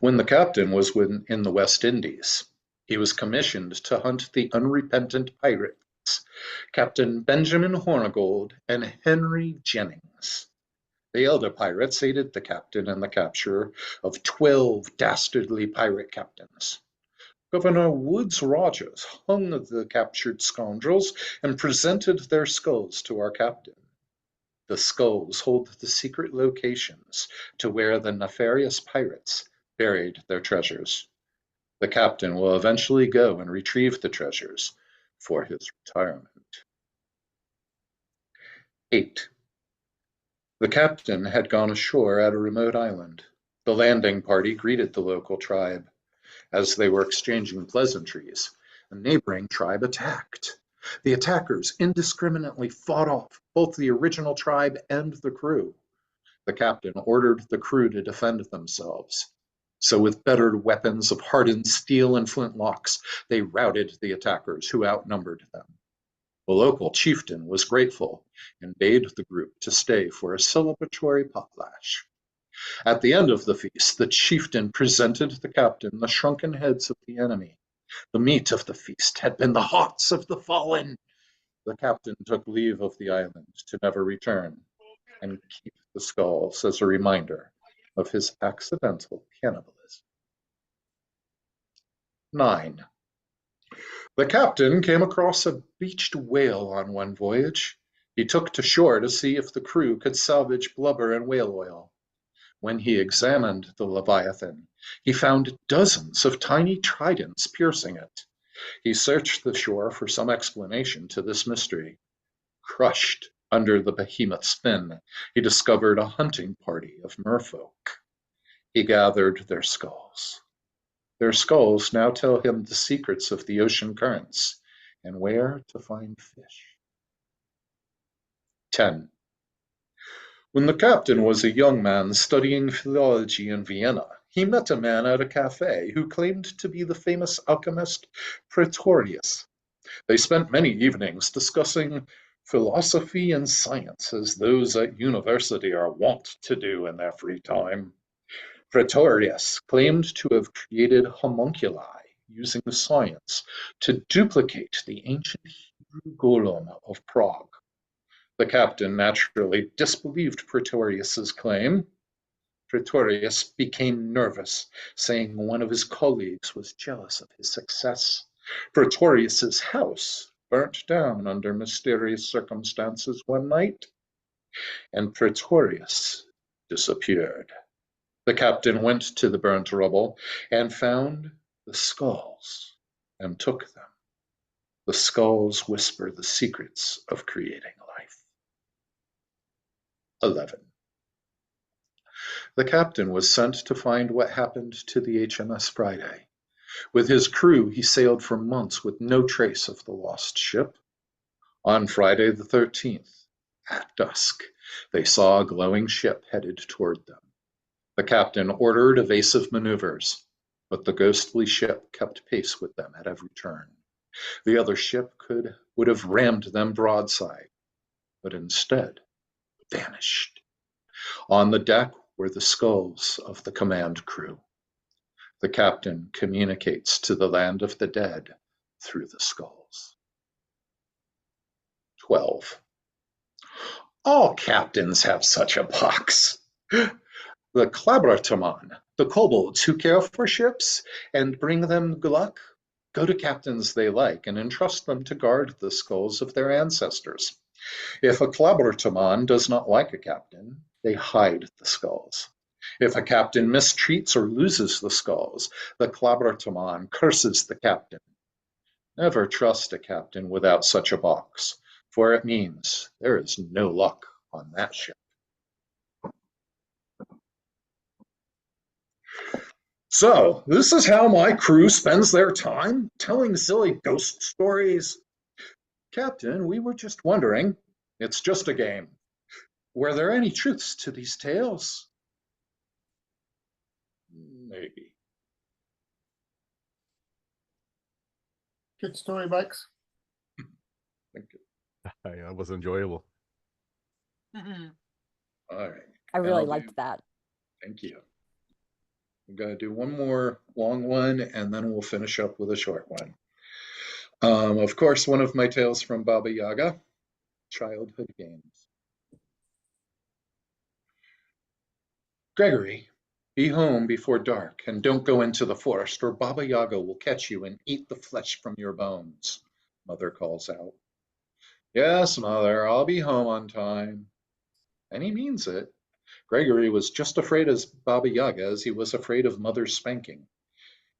When the captain was in the West Indies, he was commissioned to hunt the unrepentant pirates, Captain Benjamin Hornigold and Henry Jennings. The elder pirates aided the captain in the capture of 12 dastardly pirate captains. Governor Woodes Rogers hung the captured scoundrels and presented their skulls to our captain. The skulls hold the secret locations to where the nefarious pirates buried their treasures. The captain will eventually go and retrieve the treasures for his retirement. 8. The captain had gone ashore at a remote island. The landing party greeted the local tribe. As they were exchanging pleasantries, a neighboring tribe attacked. The attackers indiscriminately fought off both the original tribe and the crew. The captain ordered the crew to defend themselves. So with better weapons of hardened steel and flintlocks, they routed the attackers who outnumbered them. The local chieftain was grateful and bade the group to stay for a celebratory potlatch. At the end of the feast, the chieftain presented the captain the shrunken heads of the enemy. The meat of the feast had been the hearts of the fallen. The captain took leave of the island to never return and keep the skulls as a reminder of his accidental cannibalism. 9. The captain came across a beached whale on one voyage. He took to shore to see if the crew could salvage blubber and whale oil. When he examined the Leviathan, he found dozens of tiny tridents piercing it. He searched the shore for some explanation to this mystery. Crushed under the behemoth's fin, he discovered a hunting party of merfolk. He gathered their skulls. Their skulls now tell him the secrets of the ocean currents and where to find fish. 10. When the captain was a young man studying philology in Vienna, he met a man at a cafe who claimed to be the famous alchemist Praetorius. They spent many evenings discussing philosophy and science as those at university are wont to do in their free time. Praetorius claimed to have created homunculi using science to duplicate the ancient Hebrew golem of Prague. The captain naturally disbelieved Praetorius's claim. Praetorius became nervous, saying one of his colleagues was jealous of his success. Praetorius's house burnt down under mysterious circumstances one night, and Praetorius disappeared. The captain went to the burnt rubble and found the skulls and took them. The skulls whisper the secrets of creating life. 11. The captain was sent to find what happened to the HMS Friday. With his crew, he sailed for months with no trace of the lost ship. On Friday the 13th, at dusk, they saw a glowing ship headed toward them. The captain ordered evasive maneuvers, but the ghostly ship kept pace with them at every turn. The other ship would have rammed them broadside, but instead vanished. On the deck were the skulls of the command crew. The captain communicates to the land of the dead through the skulls. 12. All captains have such a box. The Klabratoman, the kobolds who care for ships and bring them luck, go to captains they like and entrust them to guard the skulls of their ancestors. If a Klabratoman does not like a captain, they hide the skulls. If a captain mistreats or loses the skulls, the Klabratoman curses the captain. Never trust a captain without such a box, for it means there is no luck on that ship. So, this is how my crew spends their time, telling silly ghost stories. Captain, we were just wondering, it's just a game. Were there any truths to these tales? Maybe. Good story, Max. Thank you. That was enjoyable. Mhm. All right. I really I'll liked that. Thank you. I'm going to do one more long one, and then we'll finish up with a short one. Of course, one of my tales from Baba Yaga, childhood games. Gregory, be home before dark, and don't go into the forest, or Baba Yaga will catch you and eat the flesh from your bones, Mother calls out. Yes, Mother, I'll be home on time. And he means it. Gregory was just afraid of Baba Yaga as he was afraid of Mother's spanking.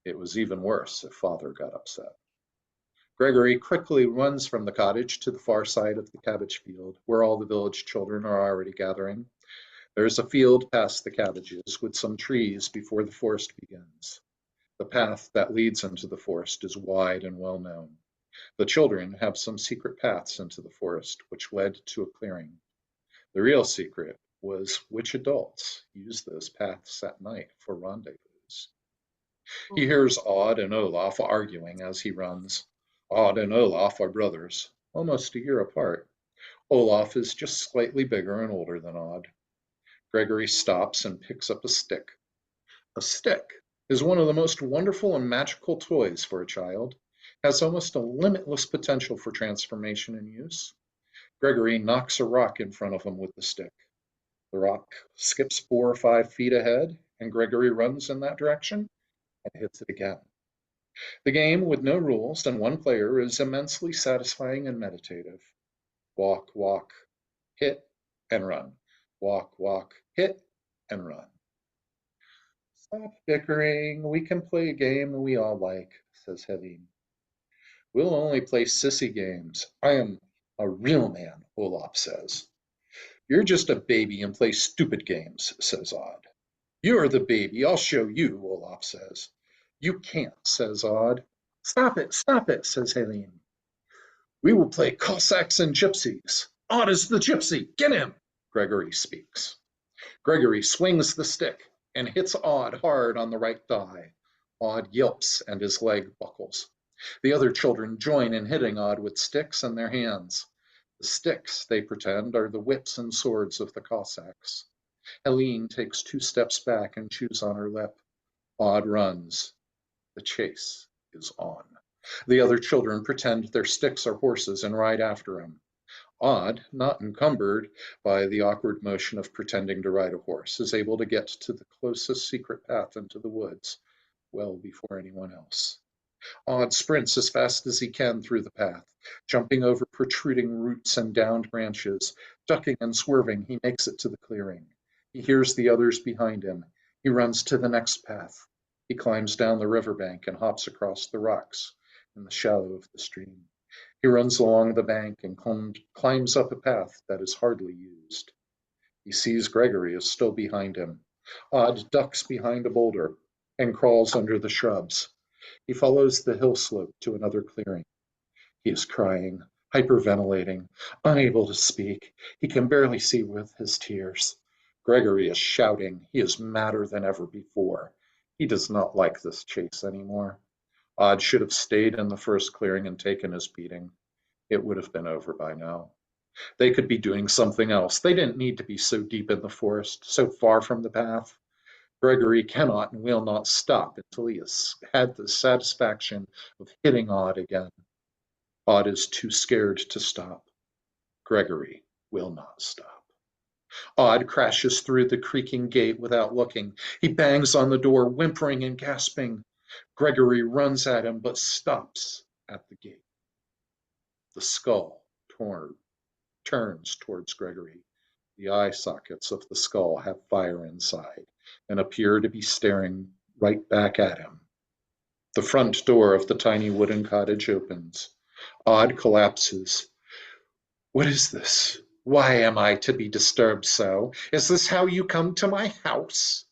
It was even worse if Father got upset. Gregory quickly runs from the cottage to the far side of the cabbage field, where all the village children are already gathering. There's a field past the cabbages with some trees before the forest begins. The path that leads into the forest is wide and well known. The children have some secret paths into the forest which led to a clearing. The real secret was which adults use those paths at night for rendezvous. He hears Odd and Olaf arguing as he runs. Odd and Olaf are brothers, almost a year apart. Olaf is just slightly bigger and older than Odd. Gregory stops and picks up a stick. A stick is one of the most wonderful and magical toys for a child, has almost a limitless potential for transformation and use. Gregory knocks a rock in front of him with the stick. The rock skips 4 or 5 feet ahead, and Gregory runs in that direction and hits it again. The game, with no rules and one player, is immensely satisfying and meditative. Walk, walk, hit, and run. Walk, walk, hit, and run. Stop bickering. We can play a game we all like, says Helene. We'll only play sissy games. I am a real man, Olaf says. You're just a baby and play stupid games, says Odd. You're the baby. I'll show you, Olaf says. You can't, says Odd. Stop it, says Helene. We will play Cossacks and gypsies. Odd is the gypsy. Get him, Gregory speaks. Gregory swings the stick and hits Odd hard on the right thigh. Odd yelps and his leg buckles. The other children join in hitting Odd with sticks in their hands. The sticks, they pretend, are the whips and swords of the Cossacks. Helene takes 2 steps back and chews on her lip. Odd runs. The chase is on. The other children pretend their sticks are horses and ride after him. Odd, not encumbered by the awkward motion of pretending to ride a horse, is able to get to the closest secret path into the woods well before anyone else. Odd sprints as fast as he can through the path. Jumping over protruding roots and downed branches, ducking and swerving, he makes it to the clearing. He hears the others behind him. He runs to the next path. He climbs down the riverbank and hops across the rocks in the shallow of the stream. He runs along the bank and climbs up a path that is hardly used. He sees Gregory is still behind him. Odd ducks behind a boulder and crawls under the shrubs. He follows the hill slope to another clearing. He is crying, hyperventilating, unable to speak. He can barely see with his tears. Gregory is shouting. He is madder than ever before. He does not like this chase anymore. Odd should have stayed in the first clearing and taken his beating. It would have been over by now. They could be doing something else. They didn't need to be so deep in the forest, so far from the path. Gregory cannot and will not stop until he has had the satisfaction of hitting Odd again. Odd is too scared to stop. Gregory will not stop. Odd crashes through the creaking gate without looking. He bangs on the door, whimpering and gasping. Gregory runs at him, but stops at the gate. The skull turns towards Gregory. The eye sockets of the skull have fire inside and appear to be staring right back at him. The front door of the tiny wooden cottage opens. Odd collapses. What is this? Why am I to be disturbed so? Is this how you come to my house?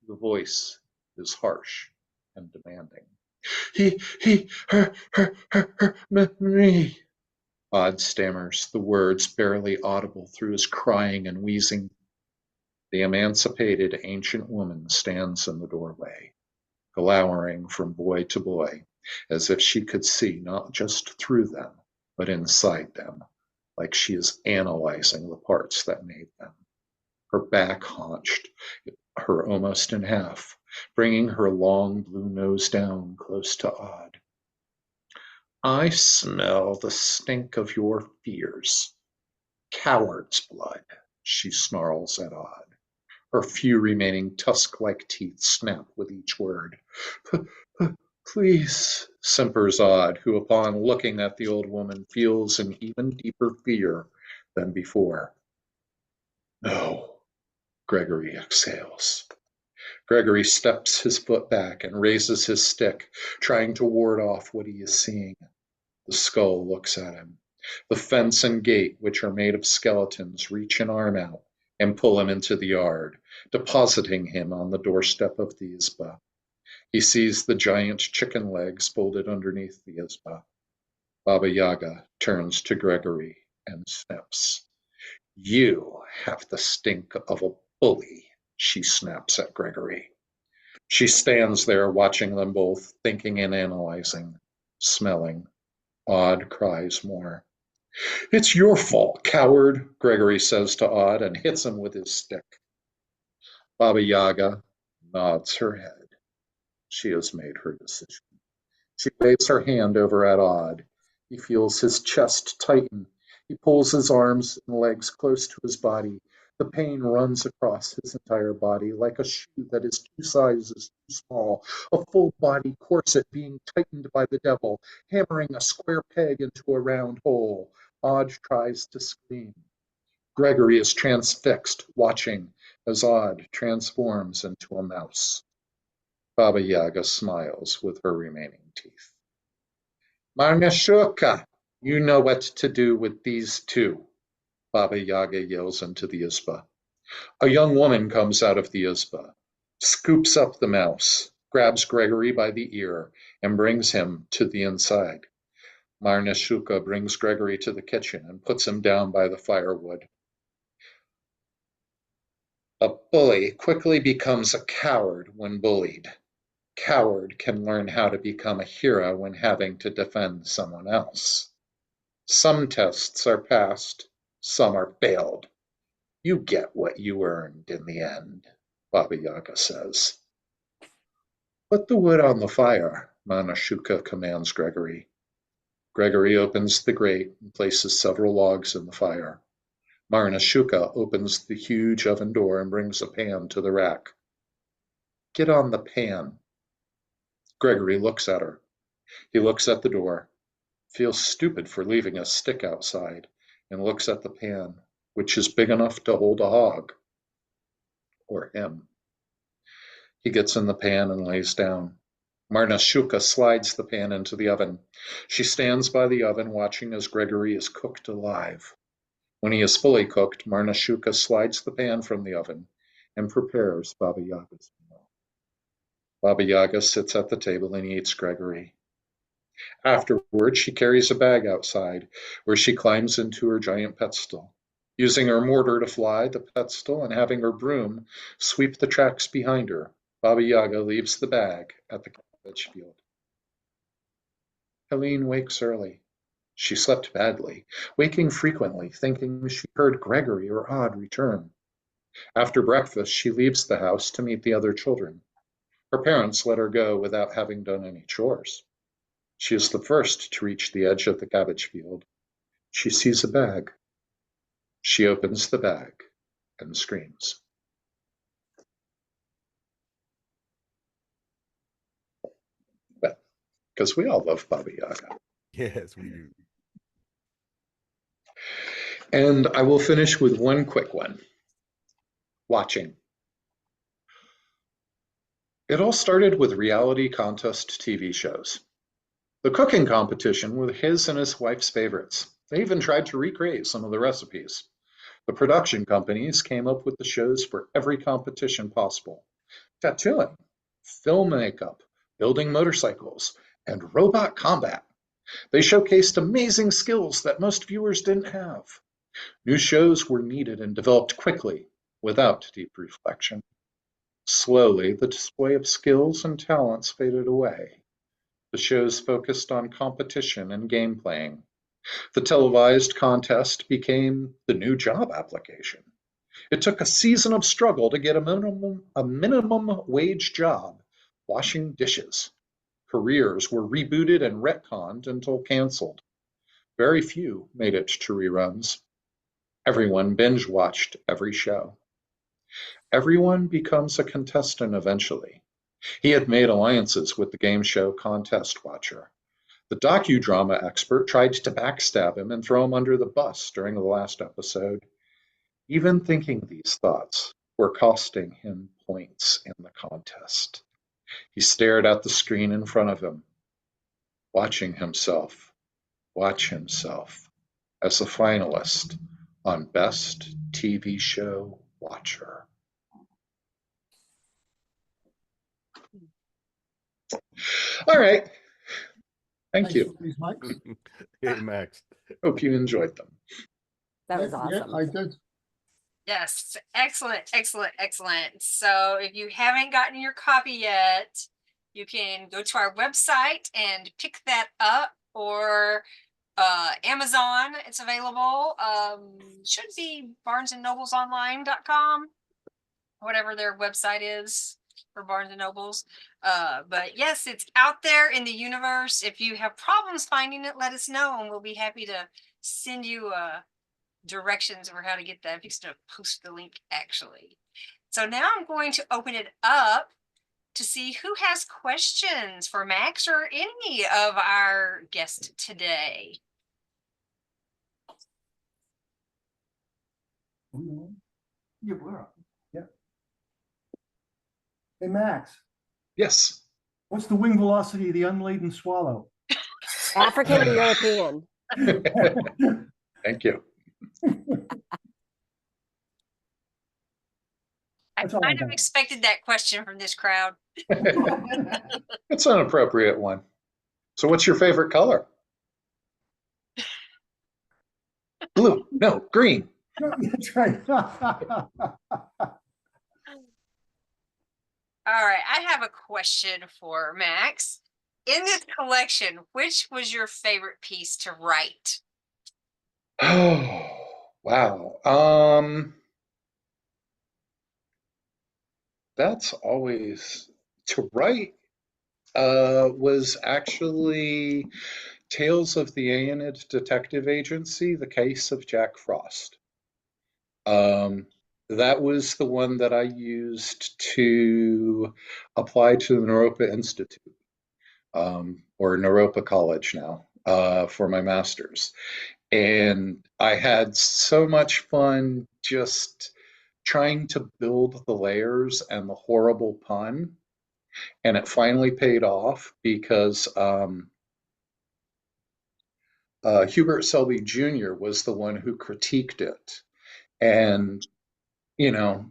The voice is harsh and demanding. Me. Odd stammers, the words barely audible through his crying and wheezing. The emancipated ancient woman stands in the doorway, glowering from boy to boy, as if she could see not just through them, but inside them, like she is analyzing the parts that made them. Her back haunched, her almost in half, bringing her long blue nose down close to Odd. I smell the stink of your fears. Coward's blood, she snarls at Odd. Her few remaining tusk-like teeth snap with each word. Please, simpers Odd, who upon looking at the old woman feels an even deeper fear than before. No, Gregory exhales. Gregory steps his foot back and raises his stick, trying to ward off what he is seeing. The skull looks at him. The fence and gate, which are made of skeletons, reach an arm out and pull him into the yard, depositing him on the doorstep of the izba. He sees the giant chicken legs folded underneath the izba. Baba Yaga turns to Gregory and sniffs. You have the stink of a bully, she snaps at Gregory. She stands there watching them both, thinking and analyzing, smelling. Odd cries more. It's your fault, coward, Gregory says to Odd and hits him with his stick. Baba Yaga nods her head. She has made her decision. She waves her hand over at Odd. He feels his chest tighten. He pulls his arms and legs close to his body. The pain runs across his entire body like a shoe that is 2 sizes too small, a full-body corset being tightened by the devil, hammering a square peg into a round hole. Odd tries to scream. Gregory is transfixed, watching as Odd transforms into a mouse. Baba Yaga smiles with her remaining teeth. Marnashuka, you know what to do with these two, Baba Yaga yells into the izba. A young woman comes out of the izba, scoops up the mouse, grabs Gregory by the ear, and brings him to the inside. Marnashuka brings Gregory to the kitchen and puts him down by the firewood. A bully quickly becomes a coward when bullied. Coward can learn how to become a hero when having to defend someone else. Some tests are passed, some are failed. You get what you earned in the end, Baba Yaga says. Put the wood on the fire, Manashuka commands Gregory. Gregory opens the grate and places several logs in the fire. Marnashuka opens the huge oven door and brings a pan to the rack. Get on the pan. Gregory looks at her. He looks at the door, feels stupid for leaving a stick outside, and looks at the pan, which is big enough to hold a hog. Or him. He gets in the pan and lays down. Marnashuka slides the pan into the oven. She stands by the oven watching as Gregory is cooked alive. When he is fully cooked, Marnashuka slides the pan from the oven and prepares Baba Yaga's meal. Baba Yaga sits at the table and eats Gregory. Afterward, she carries a bag outside, where she climbs into her giant pedestal. Using her mortar to fly the pedestal and having her broom sweep the tracks behind her, Baba Yaga leaves the bag at the cabbage field. Helene wakes early. She slept badly, waking frequently, thinking she heard Gregory or Odd return. After breakfast, she leaves the house to meet the other children. Her parents let her go without having done any chores. She is the first to reach the edge of the cabbage field. She sees a bag. She opens the bag and screams. Well, because we all love Baba Yaga. Yes, we do. And I will finish with one quick one. Watching. It all started with reality contest TV shows. The cooking competition were his and his wife's favorites. They even tried to recreate some of the recipes. The production companies came up with the shows for every competition possible. Tattooing, film makeup, building motorcycles, and robot combat. They showcased amazing skills that most viewers didn't have. New shows were needed and developed quickly, without deep reflection. Slowly, the display of skills and talents faded away. The shows focused on competition and game playing. The televised contest became the new job application. It took a season of struggle to get a minimum wage job washing dishes. Careers were rebooted and retconned until canceled. Very few made it to reruns. Everyone binge watched every show. Everyone becomes a contestant eventually. He had made alliances with the game show contest watcher. The docudrama expert tried to backstab him and throw him under the bus during the last episode. Even thinking these thoughts were costing him points in the contest. He stared at the screen in front of him, watching himself watch himself as a finalist on Best TV Show Watcher. All right. Thank Thanks you. for these, Max. Hey, Max. Hope you enjoyed them. That was Yeah, awesome. I did. Yes, excellent, excellent, excellent. So if you haven't gotten your copy yet, you can go to our website and pick that up, or Amazon, it's available. Should be barnesandnoblesonline.com, whatever their website is for Barnes and Nobles. But yes, it's out there in the universe. If you have problems finding it, let us know, and we'll be happy to send you directions for how to get that. I'm just going to post the link actually. So now I'm going to open it up to see who has questions for Max or any of our guests today. Yeah, we're up. Yeah. Hey, Max, Yes. what's the wing velocity of the unladen swallow? African or European? Thank you. I That's all I kind of got. expected that question from this crowd. It's an appropriate one. So what's your favorite color? Blue. No, green. That's right. All right, I have a question for Max. In this collection, which was your favorite piece to write? Oh, wow. That's always to write was actually Tales of the Aeonid Detective Agency, The Case of Jack Frost. That was the one that I used to apply to the Naropa Institute, or Naropa College now, for my master's. And I had so much fun just trying to build the layers and the horrible pun. And it finally paid off because Hubert Selby Jr. was the one who critiqued it. And, you know,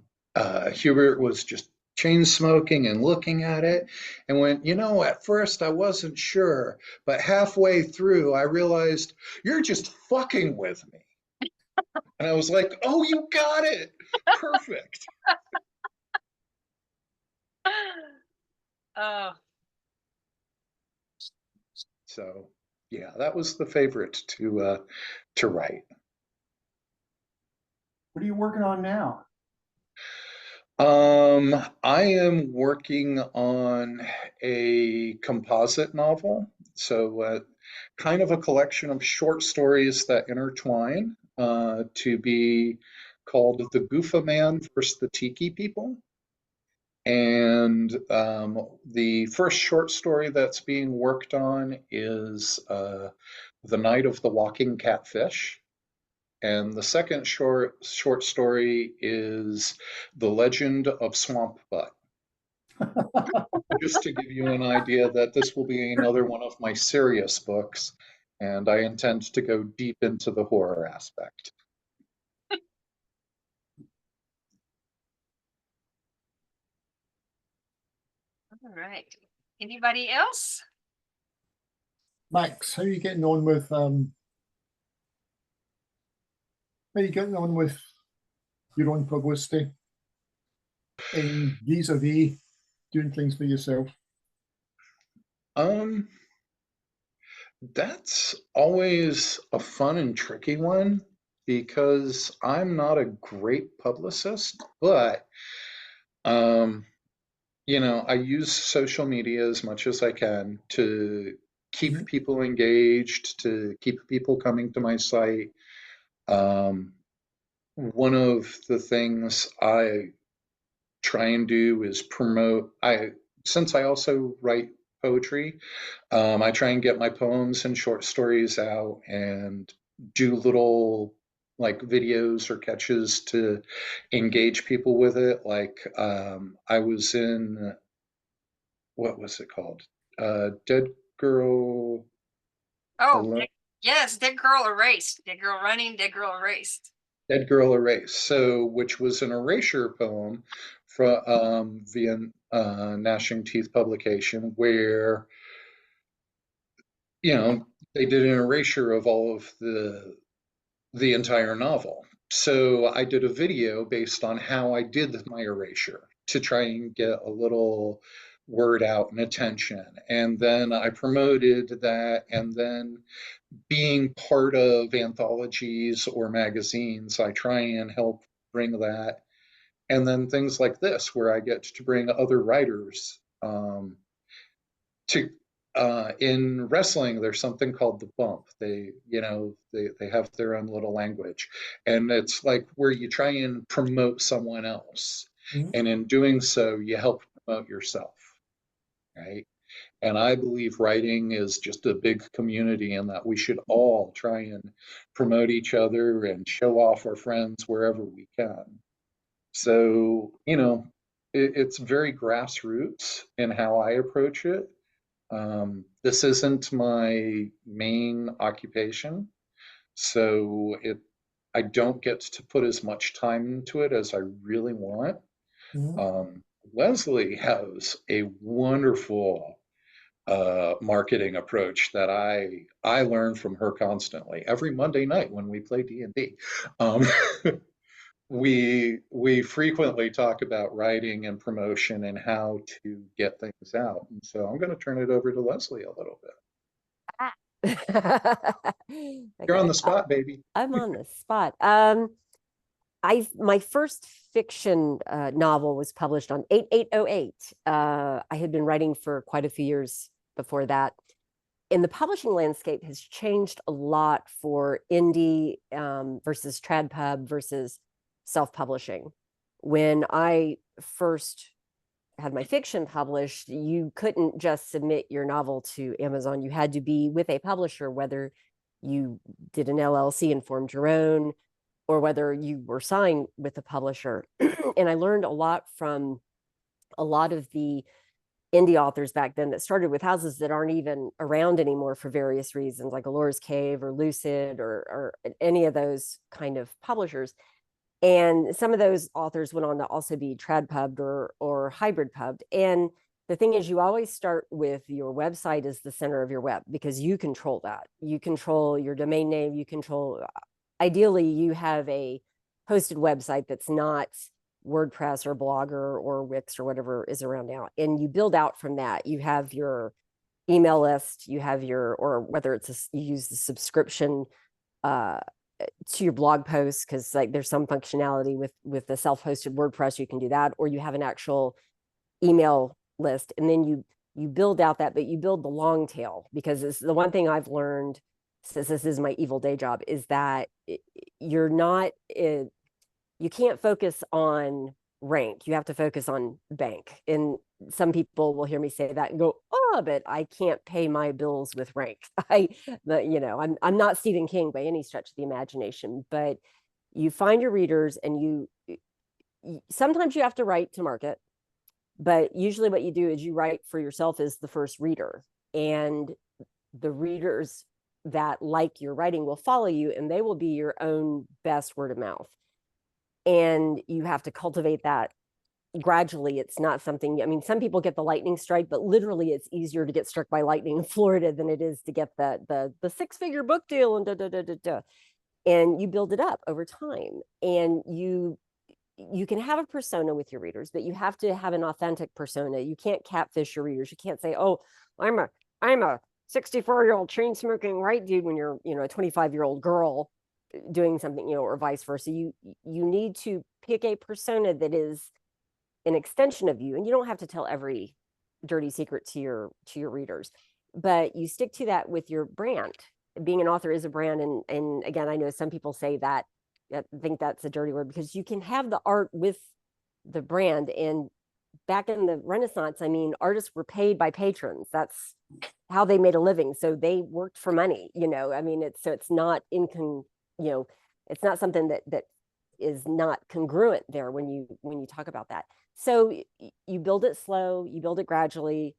Hubert was just chain smoking and looking at it and went, you know, at first I wasn't sure, but halfway through I realized you're just fucking with me. And I was like, oh, you got it. Perfect. Oh, So yeah, that was the favorite to write. What are you working on now? I am working on a composite novel, so kind of a collection of short stories that intertwine to be called The Goofa Man versus the Tiki People. And the first short story that's being worked on is The Night of the Walking Catfish. And the second short story is The Legend of Swamp Butt. Just to give you an idea that this will be another one of my serious books, and I intend to go deep into the horror aspect. All right. Anybody else? Max, how are you getting on with your own publicity and vis-a-vis doing things for yourself? That's always a fun and tricky one because I'm not a great publicist, but I use social media as much as I can to keep people engaged, to keep people coming to my site. One of the things I try and do is since I also write poetry, I try and get my poems and short stories out and do little like videos or catches to engage people with it. Like I was in, what was it called? Dead Girl Oh, Alone. yes, Dead Girl Erased. Dead Girl Running, Dead Girl Erased. Dead Girl Erased. So, which was an erasure poem from via Gnashing Teeth publication, where they did an erasure of all of the entire novel. So I did a video based on how I did my erasure to try and get a little word out and attention. And then I promoted that, and then being part of anthologies or magazines, I try and help bring that. And then things like this, where I get to bring other writers to in wrestling. There's something called the bump. They have their own little language, and it's like where you try and promote someone else, and in doing so, you help promote yourself, right? And I believe writing is just a big community, and that we should all try and promote each other and show off our friends wherever we can. So, it's very grassroots in how I approach it. This isn't my main occupation, so I don't get to put as much time into it as I really want. Lesli has a wonderful marketing approach that I learn from her constantly. Every Monday night when we play D&D, we frequently talk about writing and promotion and how to get things out. And so I'm going to turn it over to Lesli a little bit. You're on the spot, baby. I'm on the spot. My first fiction novel was published on 8808. I had been writing for quite a few years before that. And the publishing landscape has changed a lot for indie versus trad pub versus self-publishing. When I first had my fiction published, you couldn't just submit your novel to Amazon. You had to be with a publisher, whether you did an LLC and formed your own, or whether you were signed with a publisher. And I learned a lot from a lot of the indie authors back then that started with houses that aren't even around anymore for various reasons, like Alora's Cave or Lucid or any of those kind of publishers. And some of those authors went on to also be trad pubbed or hybrid pubbed. And the thing is, you always start with your website as the center of your web, because you control that. You control your domain name. You control, ideally, you have a hosted website that's not WordPress or Blogger or Wix or whatever is around now. And you build out from that. You have your email list, you have or whether it's you use the subscription to your blog posts, because like there's some functionality with the self-hosted WordPress, you can do that, or you have an actual email list, and then you build out that, but you build the long tail, because it's the one thing I've learned since this is my evil day job, is that you're not, you can't focus on rank. You have to focus on bank. And some people will hear me say that and go, oh, but I can't pay my bills with rank. I'm not Stephen King by any stretch of the imagination, but you find your readers, and you sometimes you have to write to market, but usually what you do is you write for yourself as the first reader, and the readers that like your writing will follow you, and they will be your own best word of mouth. And you have to cultivate that gradually. It's not something, I mean, some people get the lightning strike, but literally it's easier to get struck by lightning in Florida than it is to get the 6-figure book deal and and you build it up over time. And you can have a persona with your readers, but you have to have an authentic persona. You can't catfish your readers. You can't say, oh, I'm a 64-year-old chain smoking white dude when you're, a 25-year-old girl doing something, or vice versa. You need to pick a persona that is an extension of you, and you don't have to tell every dirty secret to your readers, but you stick to that with your brand. Being an author is a brand, and again, I know some people say that, I think that's a dirty word, because you can have the art with the brand. And back in the Renaissance, I mean, artists were paid by patrons. That's how they made a living. So they worked for money, I mean, it's not it's not something that is not congruent there when you talk about that. So you build it slow, you build it gradually,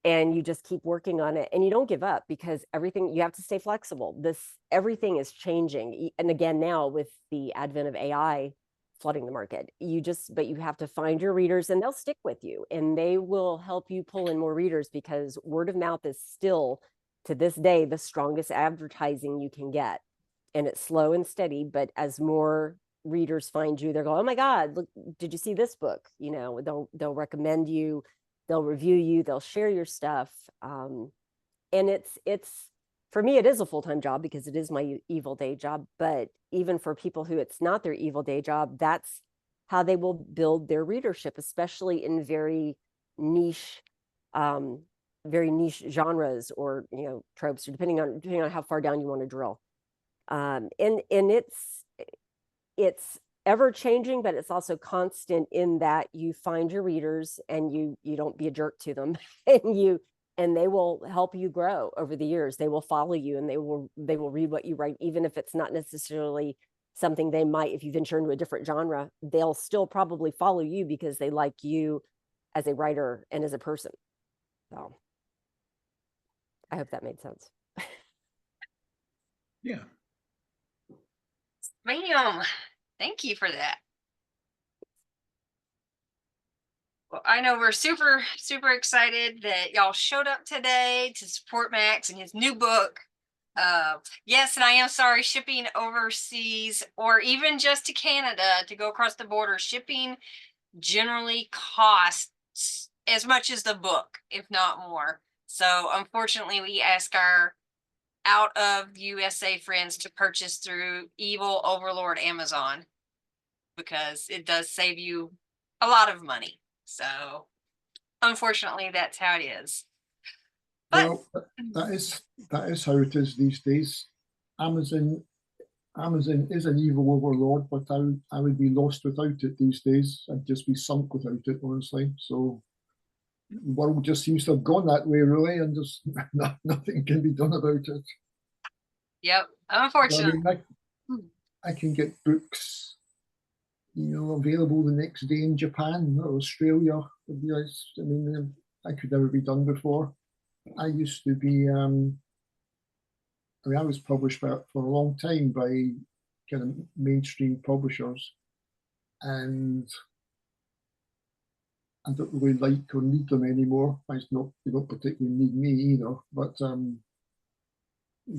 and you just keep working on it, and you don't give up, because you have to stay flexible. Everything is changing. And again, now with the advent of AI flooding the market, but you have to find your readers, and they'll stick with you, and they will help you pull in more readers, because word of mouth is still, to this day, the strongest advertising you can get. And it's slow and steady, but as more readers find you, they're going, oh my God, look, did you see this book? They'll recommend you, they'll review you, they'll share your stuff. And it's for me, it is a full-time job, because it is my evil day job. But even for people who it's not their evil day job, that's how they will build their readership, especially in very niche genres, or tropes, or depending on how far down you want to drill. And it's ever changing, but it's also constant in that you find your readers, and you don't be a jerk to them, and they will help you grow over the years. They will follow you, and they will read what you write, even if it's not necessarily something they might, if you venture into a different genre, they'll still probably follow you because they like you as a writer and as a person. So I hope that made sense. Yeah. Ma'am, thank you for that. Well, I know we're super, super excited that y'all showed up today to support Max and his new book. Yes, and I am sorry, shipping overseas, or even just to Canada to go across the border, shipping generally costs as much as the book, if not more. So unfortunately, we ask our out of USA friends to purchase through evil overlord Amazon, because it does save you a lot of money. So unfortunately, that's how it is. But Well, that is how it is these days. Amazon is an evil overlord, but I would be lost without it these days. I'd just be sunk without it, honestly. So the world just seems to have gone that way, really, and just nothing can be done about it. yep, unfortunately. I mean, I can get books, available the next day in Japan or Australia. I mean, I could never be done before. I used to be, I was published for a long time by kind of mainstream publishers, and I don't really like or need them anymore. They don't particularly need me either, but you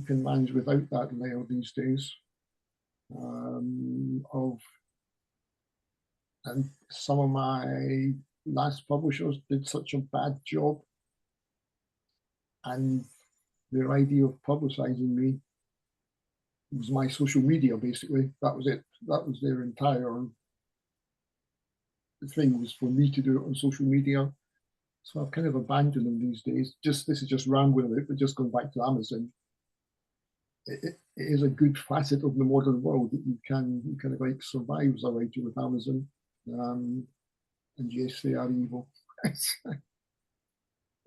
can manage without that now these days. And some of my last publishers did such a bad job, and their idea of publicizing me was my social media, basically. That was it. That was their entire thing, was for me to do it on social media. So I've kind of abandoned them these days. This is just rambling a bit, but just going back to Amazon. It is a good facet of the modern world that you kind of like survive as a writer with Amazon. And yes, they are evil. I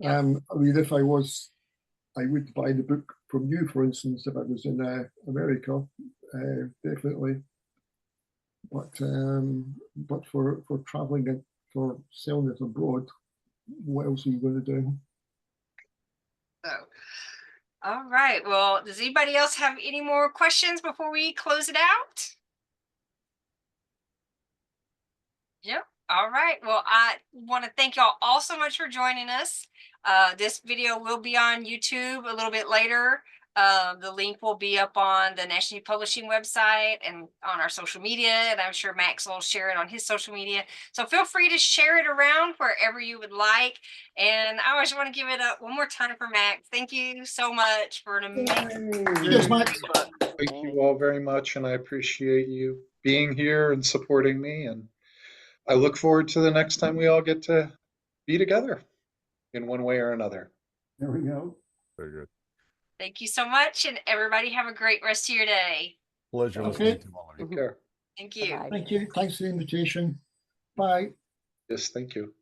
mean, if I would buy the book from you, for instance, if I was in America, definitely. But for traveling and for selling it abroad, what else are you going to do? So, all right. Well, does anybody else have any more questions before we close it out? Yep. All right. Well, I want to thank y'all all so much for joining us. This video will be on YouTube a little bit later. The link will be up on the National Youth Publishing website and on our social media, and I'm sure Max will share it on his social media. So feel free to share it around wherever you would like. And I always want to give it up one more time for Max. Thank you so much for an amazing Cheers, Max. book. Thank you all very much, and I appreciate you being here and supporting me. And I look forward to the next time we all get to be together in one way or another. There we go. Very good. Thank you so much, and everybody have a great rest of your day. Pleasure Okay. listening to all of you. Take care. Thank you. Bye-bye. Thank you. Thanks for the invitation. Bye. Yes, thank you.